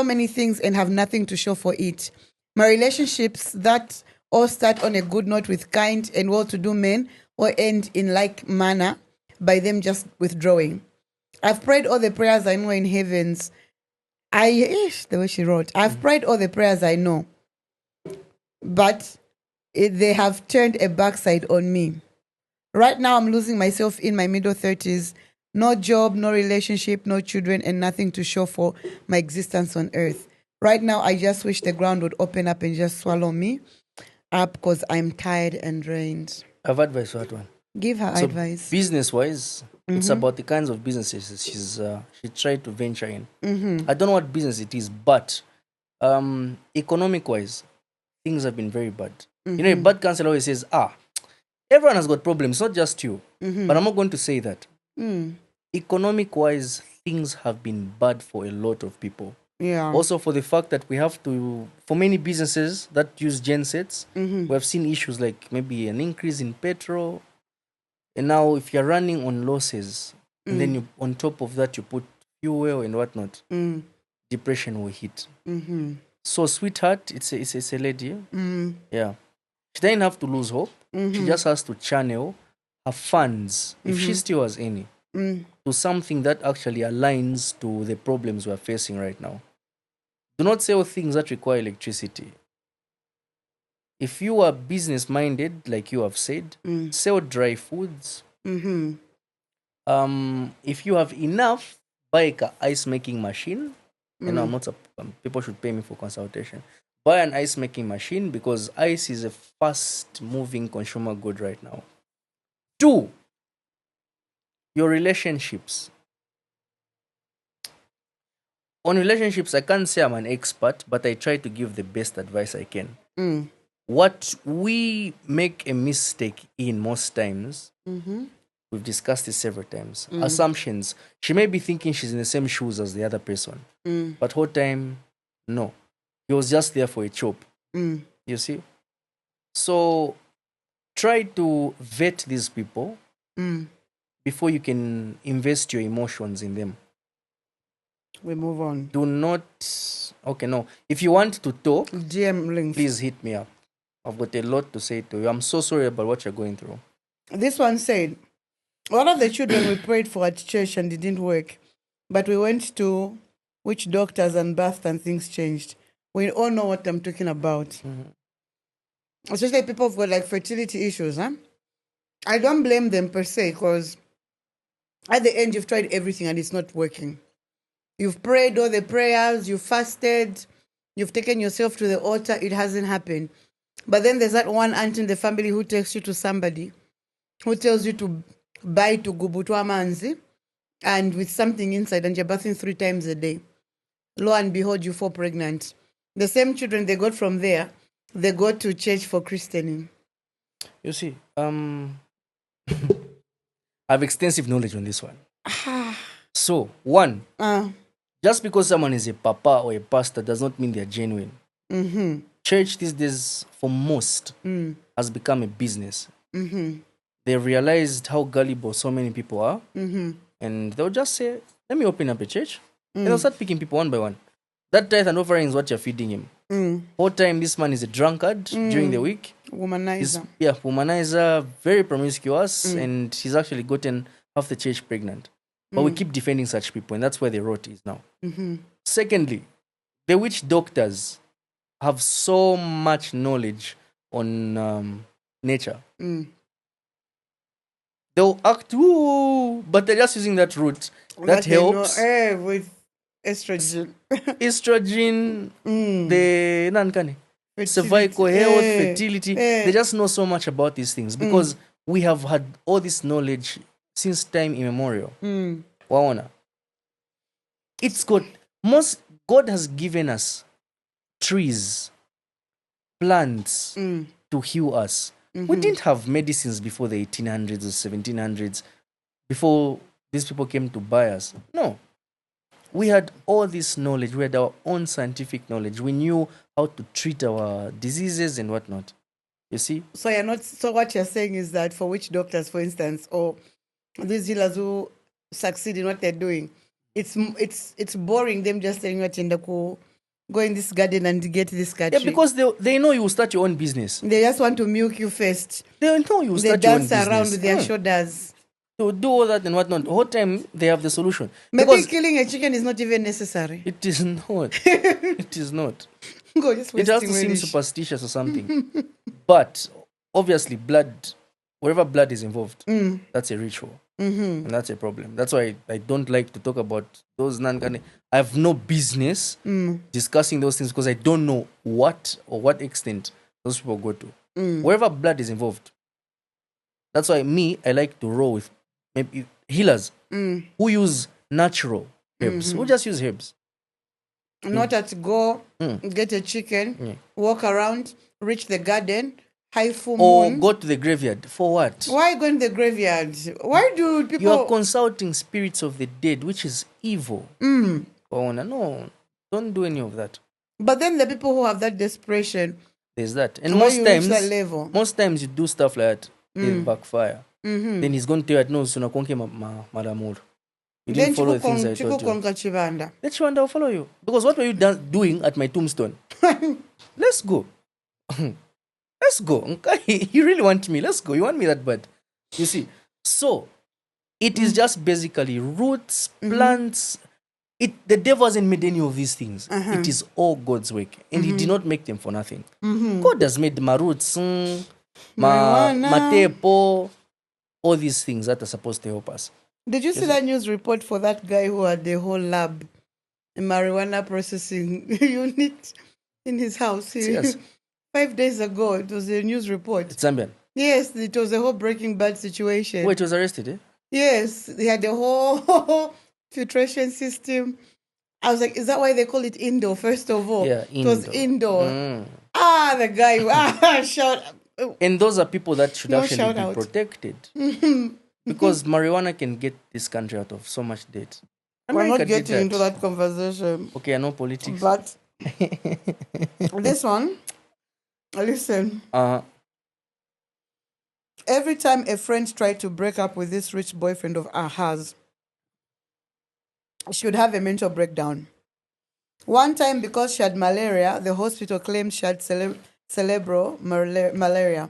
many things and have nothing to show for it. My relationships that all start on a good note with kind and well-to-do men or end in like manner by them just withdrawing. I've prayed all the prayers I know in heavens. The way she wrote, I've prayed all the prayers I know, but they have turned a backside on me. Right now, I'm losing myself in my middle 30s. No job, no relationship, no children, and nothing to show for my existence on earth. Right now, I just wish the ground would open up and just swallow me up because I'm tired and drained. I've advice for that one. Give her advice. Business-wise, it's about the kinds of businesses she tried to venture in. I don't know what business it is, but economic-wise, things have been very bad. You know, a bad counselor always says, everyone has got problems, not just you. But I'm not going to say that. Economic-wise, things have been bad for a lot of people. Yeah. Also for the fact that we have to, for many businesses that use gensets, we have seen issues like maybe an increase in petrol. And now if you're running on losses, and then you, on top of that, you put fuel and whatnot, depression will hit. So sweetheart, it's a lady. Yeah. She doesn't have to lose hope. She just has to channel her funds, if she still has any, to something that actually aligns to the problems we're facing right now. Do not sell things that require electricity. If you are business-minded, like you have said, sell dry foods. If you have enough, buy an ice-making machine. And I'm not. People should pay me for consultation. Buy an ice-making machine because ice is a fast-moving consumer good right now. 2, your relationships. On relationships, I can't say I'm an expert, but I try to give the best advice I can. What we make a mistake in most times, we've discussed this several times, assumptions. She may be thinking she's in the same shoes as the other person, but whole time, no. He was just there for a chop. You see? So try to vet these people before you can invest your emotions in them. We move on. Do not... Okay, no. If you want to talk, GM links. please hit me up. I've got a lot to say to you. I'm so sorry about what you're going through. This one said, one of the children we prayed for at church and it didn't work. But we went to witch doctors and birth and things changed. We all know what I'm talking about. Especially people who've got like fertility issues, huh? I don't blame them per se, because at the end you've tried everything and it's not working. You've prayed all the prayers, you've fasted, you've taken yourself to the altar, it hasn't happened. But then there's that one aunt in the family who takes you to somebody who tells you to buy to gubutwa manzi and with something inside, and you're bathing 3 times a day. Lo and behold, you fall pregnant. The same children they got from there, they go to church for christening. You see, I have extensive knowledge on this one. So, one, just because someone is a papa or a pastor does not mean they're genuine. Church these days, for most, has become a business. They realized how gullible so many people are, and they'll just say, let me open up a church. And they'll start picking people one by one. That tithe and offering is what you're feeding him. Whole time this man is a drunkard during the week. Womanizer. Womanizer, very promiscuous, and he's actually gotten half the church pregnant. But we keep defending such people, and that's where the rot is now. Secondly, the witch doctors have so much knowledge on nature. They'll act, ooh, but they're just using that root. That helps. With estrogen. Estrogen, the nankani, cervical health, fertility. They just know so much about these things because we have had all this knowledge since time immemorial. Waona. It's God. God has given us trees, plants to heal us. We didn't have medicines before the 1800s or 1700s, before these people came to buy us. No. We had all this knowledge. We had our own scientific knowledge. We knew how to treat our diseases and whatnot. You see? So what you're saying is that for witch doctors, for instance, or these healers who succeed in what they're doing, it's boring them just saying what in the go in this garden and get this cat. Yeah, because they know you will start your own business. They just want to milk you first. They know you will start your own business. They dance around with their shoulders. To do all that and whatnot. The whole time they have the solution. Maybe because killing a chicken is not even necessary. It is not. It is not. Go, just it has to seem superstitious or something. But obviously wherever blood is involved, that's a ritual. And that's a problem. That's why I don't like to talk about those I have no business discussing those things because I don't know what extent those people go to. Wherever blood is involved. That's why I like to roll with maybe healers who use natural herbs. Who just use herbs. Not to go get a chicken, walk around, reach the garden, high full moon. Or go to the graveyard. For what? Why go in the graveyard? Why do people... You are consulting spirits of the dead, which is evil. Oh, no, don't do any of that. But then the people who have that desperation... There's that. And most times you do stuff like that, it backfire. Then he's going to tell you, no, so nakonke malamur. You didn't follow the things I told you. Then Chivanda will follow you. Because what were you doing at my tombstone? Let's go. Let's go. You really want me. Let's go. You want me that bad. You see. So, it is just basically roots, plants. The devil hasn't made any of these things. It is all God's work. And he did not make them for nothing. God has made my roots, my tepo, all these things that are supposed to help us. Did you see that news report for that guy who had the whole lab, a marijuana processing unit in his house? Yes. 5 days ago, it was a news report. It's Zambian. Yes, it was a whole Breaking Bad situation. Wait, he was arrested, eh? Yes, they had the whole filtration system. I was like, is that why they call it indoor, first of all? Yeah, indoor. It was indoor. The guy, shout. And those are people that should actually be protected. Because marijuana can get this country out of so much debt. We're not getting into that conversation. Okay, I know politics. But this one, listen. Every time a friend tried to break up with this rich boyfriend of hers, she would have a mental breakdown. One time, because she had malaria, the hospital claimed she had cerebral malaria.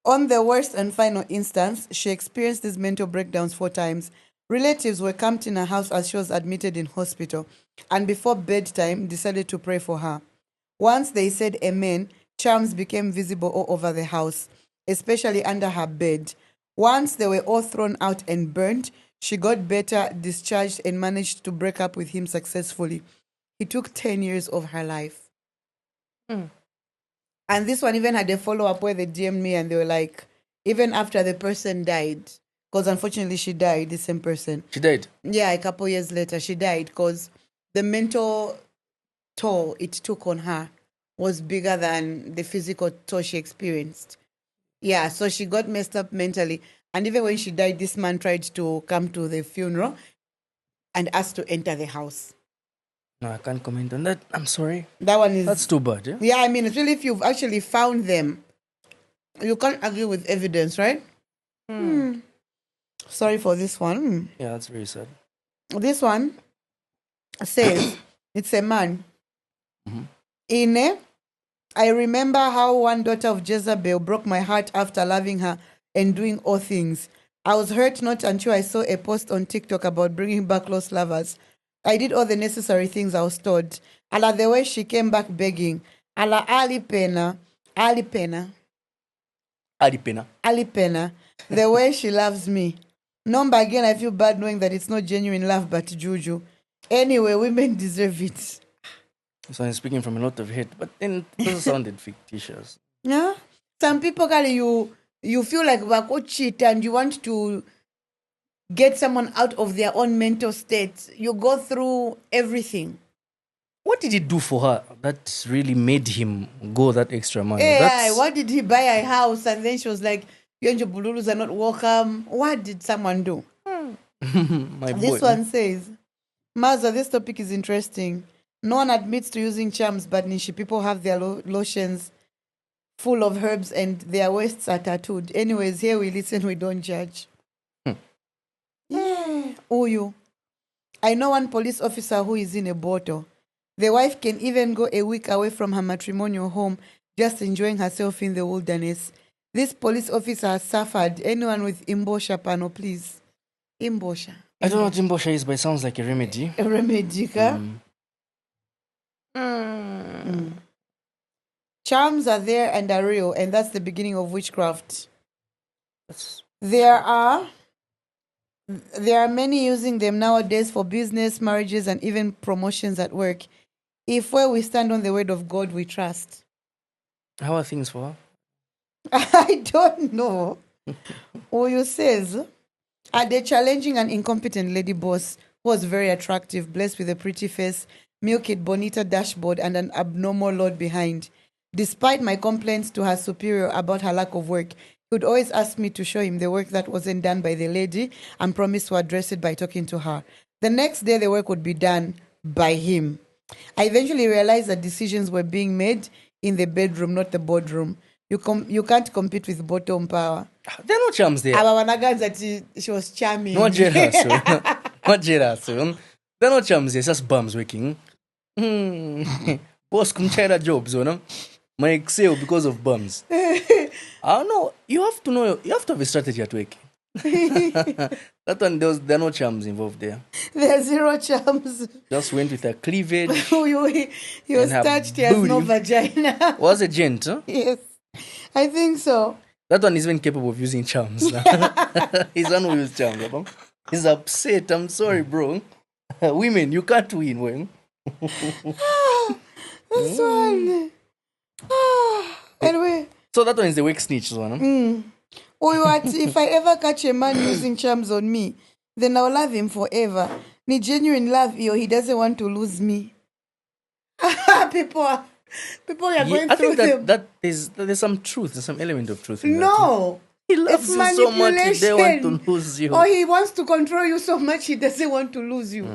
On the worst and final instance, she experienced these mental breakdowns 4 times. Relatives were camped in her house as she was admitted in hospital, and before bedtime decided to pray for her. Once they said amen, charms became visible all over the house, especially under her bed. Once they were all thrown out and burned, she got better, discharged, and managed to break up with him successfully. He took 10 years of her life. And this one even had a follow-up where they DM'd me and they were like, even after the person died, because unfortunately she died, the same person. She died? Yeah, a couple years later, she died because the mental toll it took on her was bigger than the physical toll she experienced. Yeah, so she got messed up mentally. And even when she died, this man tried to come to the funeral and asked to enter the house. No, I can't comment on that. I'm sorry. That one is... That's too bad, yeah? Yeah, I mean, especially if you've actually found them. You can't argue with evidence, right? Sorry for this one. Yeah, that's very sad. This one says, it's a man. Ine, I remember how one daughter of Jezebel broke my heart after loving her and doing all things. I was hurt not until I saw a post on TikTok about bringing back lost lovers. I did all the necessary things I was told. Allah, the way she came back begging. Allah, Ali Pena. Adipena. The way she loves me. Number again, I feel bad knowing that it's not genuine love but juju. Anyway, women deserve it. So I'm speaking from a lot of hate, but then it also sounded fictitious. Yeah? Some people, you feel like we're cheat and you want to get someone out of their own mental state. You go through everything. What did he do for her that really made him go that extra mile? Hey, what did he buy a house? And then she was like, you and your bululus are not welcome. What did someone do? This one says, Maza, this topic is interesting. No one admits to using charms, but Nishi people have their lotions full of herbs and their waists are tattooed. Anyways, here we listen, we don't judge. Yeah. Uyu. I know one police officer who is in a bottle. The wife can even go a week away from her matrimonial home, just enjoying herself in the wilderness. This police officer has suffered. Anyone with Imbosha pano, please. Imbosha. I don't know what Imbosha is, but it sounds like a remedy. A remedy, ka? Charms are there and are real, and that's the beginning of witchcraft. There are many using them nowadays for business, marriages, and even promotions at work. If where we stand on the word of God, we trust. How are things for her? I don't know. Oyo says, the challenging and incompetent lady boss who was very attractive, blessed with a pretty face, milk it bonita dashboard, and an abnormal load behind. Despite my complaints to her superior about her lack of work, he would always ask me to show him the work that wasn't done by the lady and promise to address it by talking to her. The next day, the work would be done by him. I eventually realized that decisions were being made in the bedroom, not the boardroom. You can't compete with bottom power. There are no charms there. That she was charming. Not jealous. Not jealous. There are no charms there. It's just bums working. Boss kumchaira jobs, you know. My excel because of bums. I don't know. You have to know. You have to have a strategy at work. That one, there are no charms involved there. There are zero charms. Just went with a cleavage. He was touched. He has no vagina. Was a gent, huh? Yes. I think so. That one is even capable of using charms. He's one who uses charms. He's upset. I'm sorry, bro. Women, you can't win. Well. This one. Anyway. So that one is the wake snitch one. Huh? If I ever catch a man using charms on me, then I'll love him forever. Ni genuine love, he doesn't want to lose me. People are going through that there's some truth, there's some element of truth in that. No. He loves you so much, he doesn't want to lose you. Or he wants to control you so much, he doesn't want to lose you.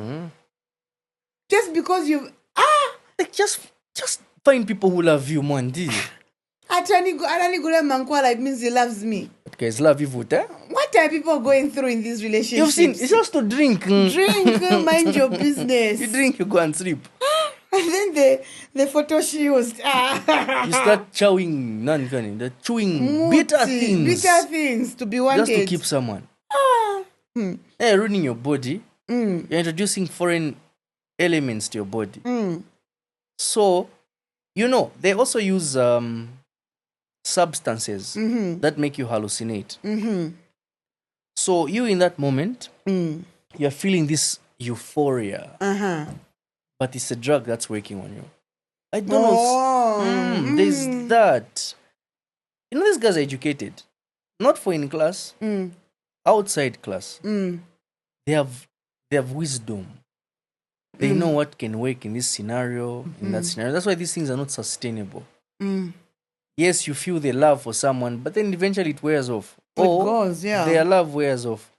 Just because you... Like, just find people who love you, man. It means he loves me. Okay, it's love you, eh? What are people going through in these relationships? You've seen, it's just to drink. Drink, mind your business. You drink, you go and sleep. And then the photo she used. You start chewing bitter things. Bitter things to be wanted. Just to keep someone. You're ruining your body. You're introducing foreign elements to your body. So, they also use substances that make you hallucinate. So you in that moment, you're feeling this euphoria, but it's a drug that's working on you. I don't know. There's that. These guys are educated, not for in class, outside class. They have wisdom. They know what can work in this scenario, in that scenario. That's why these things are not sustainable. Yes, you feel the love for someone, but then eventually it wears off. Their love wears off.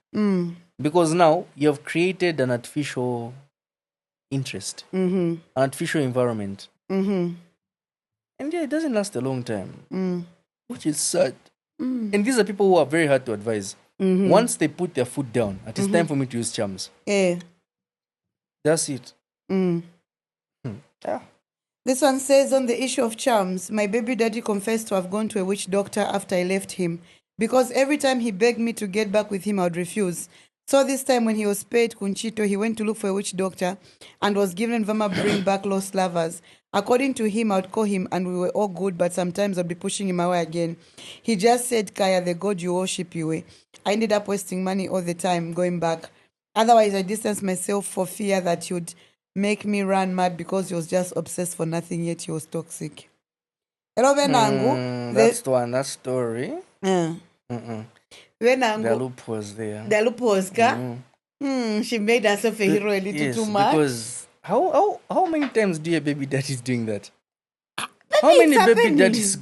Because now you have created an artificial interest, an artificial environment. And it doesn't last a long time, which is sad. And these are people who are very hard to advise. Once they put their foot down, it is time for me to use charms. That's it. Yeah. This one says, on the issue of charms, my baby daddy confessed to have gone to a witch doctor after I left him, because every time he begged me to get back with him, I would refuse. So this time when he was paid Kunchito, he went to look for a witch doctor and was given Vama bring back lost lovers. According to him, I would call him and we were all good, but sometimes I'd be pushing him away again. He just said, Kaya, the God you worship, you way. I ended up wasting money all the time going back. Otherwise, I distanced myself for fear that he would make me run mad because he was just obsessed for nothing, yet he was toxic. Hello, Benangu. That's the one, that story. Benangu. The loop was there. The loop was she made herself a hero a little too much. Because how many times do your baby daddies doing that? How many baby daddies?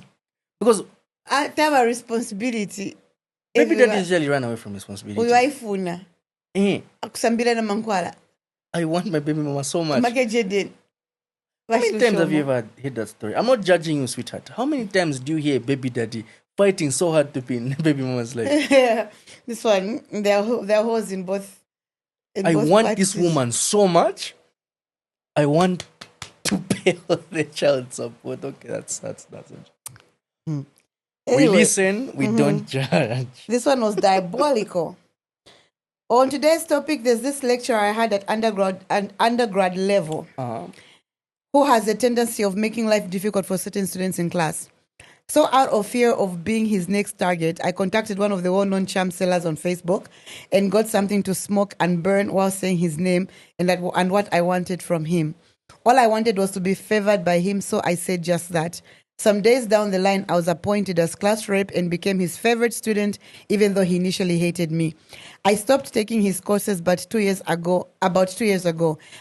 Because I have a responsibility. Baby daddies usually run away from responsibility. I want my baby mama so much. How many times have you ever heard that story? I'm not judging you, sweetheart. How many times do you hear a baby daddy fighting so hard to be in baby mama's life? This one, there are holes in both. I want this woman so much. I want to pay all the child support. Okay, that's it. Anyway, we listen, we don't judge. This one was diabolical. On today's topic, there's this lecturer I had at undergrad level who has a tendency of making life difficult for certain students in class. So out of fear of being his next target, I contacted one of the well-known charm sellers on Facebook and got something to smoke and burn while saying his name and what I wanted from him. All I wanted was to be favored by him, so I said just that. Some days down the line, I was appointed as class rep and became his favorite student, even though he initially hated me. I stopped taking his courses about 2 years ago,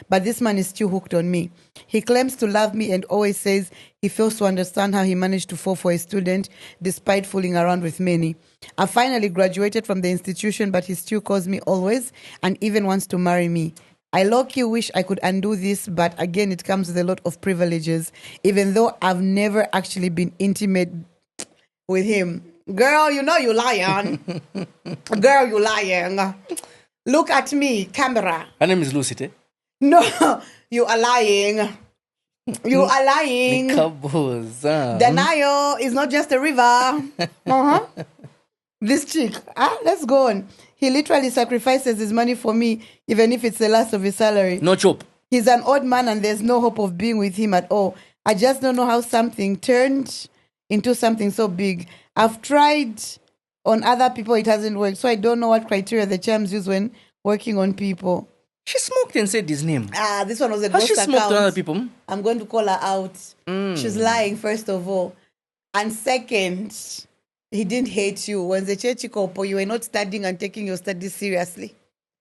but this man is still hooked on me. He claims to love me and always says he fails to understand how he managed to fall for a student despite fooling around with many. I finally graduated from the institution, but he still calls me always and even wants to marry me. I low-key wish I could undo this, but again, it comes with a lot of privileges, even though I've never actually been intimate with him. Girl, you know you lying. Girl, you lying. Look at me, camera. Her name is Lucy, eh? No, you are lying. You are lying. Denial is not just a river. This chick. Let's go on. He literally sacrifices his money for me, even if it's the last of his salary. No chop. He's an odd man and there's no hope of being with him at all. I just don't know how something turned into something so big. I've tried on other people, it hasn't worked. So I don't know what criteria the charms use when working on people. She smoked and said his name. This one was a Has ghost she smoked account. on other people? I'm going to call her out. She's lying, first of all. And second, he didn't hate you. When the church couple, you were not studying and taking your studies seriously.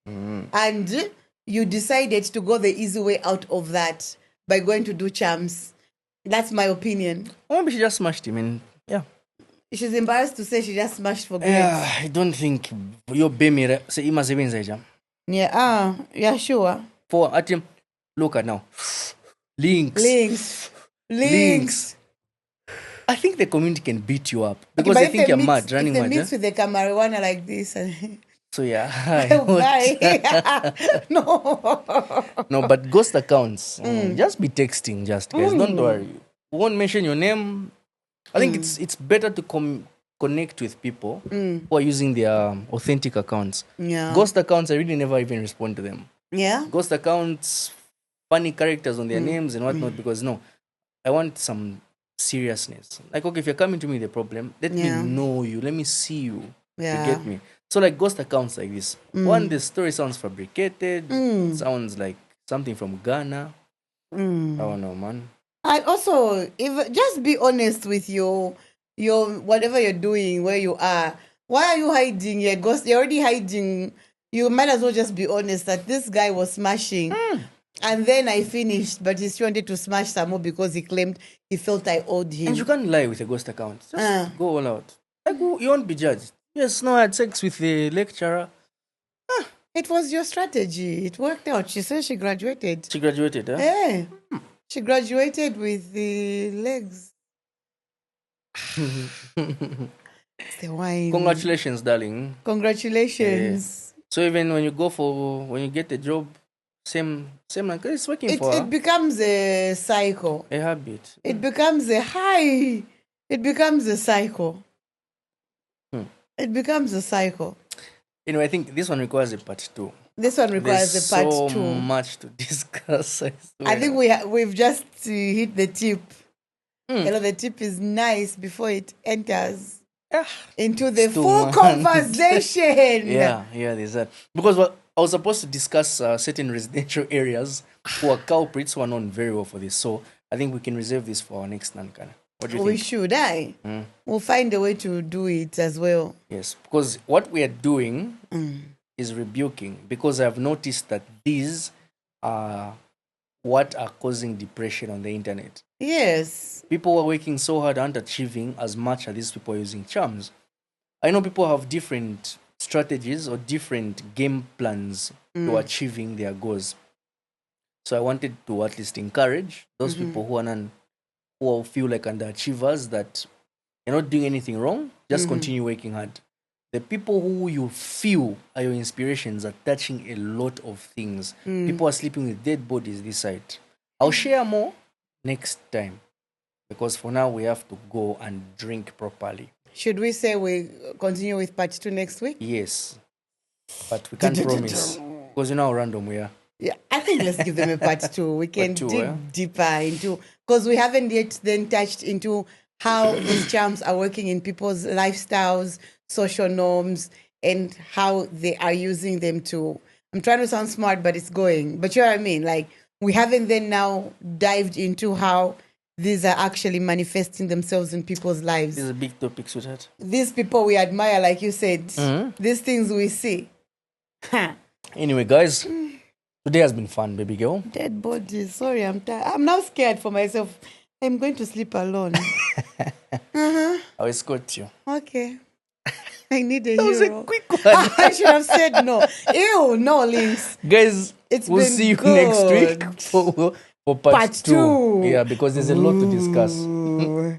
And you decided to go the easy way out of that by going to do charms. That's my opinion. Or maybe she just smashed him and yeah. She's embarrassed to say she just smashed for grades. Yeah, I don't think your baby say ima sebenza jam. Yeah, yeah, sure. For at him, look at now. Links. I think the community can beat you up because they think you're mad, running mad. If they mix with the marijuana like this. So yeah. No, but ghost accounts, just be texting, guys. Don't worry. We won't mention your name. I think it's better to connect with people who are using their authentic accounts. Yeah. Ghost accounts, I really never even respond to them. Yeah. Ghost accounts, funny characters on their names and whatnot, because no, I want some seriousness. Like, okay, if you're coming to me with a problem, let me know you, let me see you. Yeah. You get me? So, like, ghost accounts like this. One, the story sounds fabricated, sounds like something from Ghana. I don't know, man. And also, if just be honest with your whatever you're doing, where you are. Why are you hiding? You're already hiding. You might as well just be honest that this guy was smashing. And then I finished, but he still wanted to smash some more because he claimed he felt I owed him. And you can't lie with a ghost account. Just go all out. Like, you won't be judged. Yes, no, I had sex with the lecturer. It was your strategy. It worked out. She said she graduated. She graduated, huh? Yeah. She graduated with the legs. It's the wine. Congratulations, darling. Congratulations. So even when you get a job, same like it's working for her. It becomes a cycle. A habit. It becomes a high. It becomes a cycle. It becomes a cycle. Anyway, I think this one requires a part 2. This one requires a part 2. So much to discuss. I think we've just hit the tip. The tip is nice before it enters into the full conversation. Yeah, there's that. Because I was supposed to discuss certain residential areas who are culprits who are known very well for this. So I think we can reserve this for our next Nankana. What do you think? We should, We'll find a way to do it as well. Yes, because what we are doing is rebuking, because I've noticed that these are what are causing depression on the internet. Yes. People who are working so hard aren't achieving as much as these people are using charms. I know people have different strategies or different game plans to achieving their goals. So I wanted to at least encourage those people who feel like underachievers that you're not doing anything wrong, just continue working hard. The people who you feel are your inspirations are touching a lot of things. People are sleeping with dead bodies this side. I'll share more next time, because for now we have to go and drink properly. Should we say we continue with part 2 next week? Yes, but we can't promise, because you know how random we are. Yeah, I think let's give them a part 2. We can dig deeper into, because we haven't yet then touched into how these charms are working in people's lifestyles, social norms, and how they are using them to. I'm trying to sound smart, but it's going. But you know what I mean? Like, we haven't then now dived into how these are actually manifesting themselves in people's lives. This is a big topic, sweetheart. These people we admire, like you said, these things we see. Anyway, guys, today has been fun, baby girl. Dead bodies. Sorry, I'm tired. I'm now scared for myself. I'm going to sleep alone. I'll escort you. Okay. I need a That hero. was a quick one. I should have said no. Ew, no, Links. Guys, we'll been see you good. next week for part 2. Yeah, because there's a lot to discuss.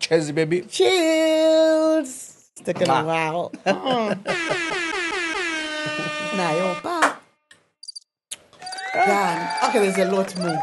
Cheers, baby. Cheers. It's taken a while. Nah, yo, bye. Okay, there's a lot more.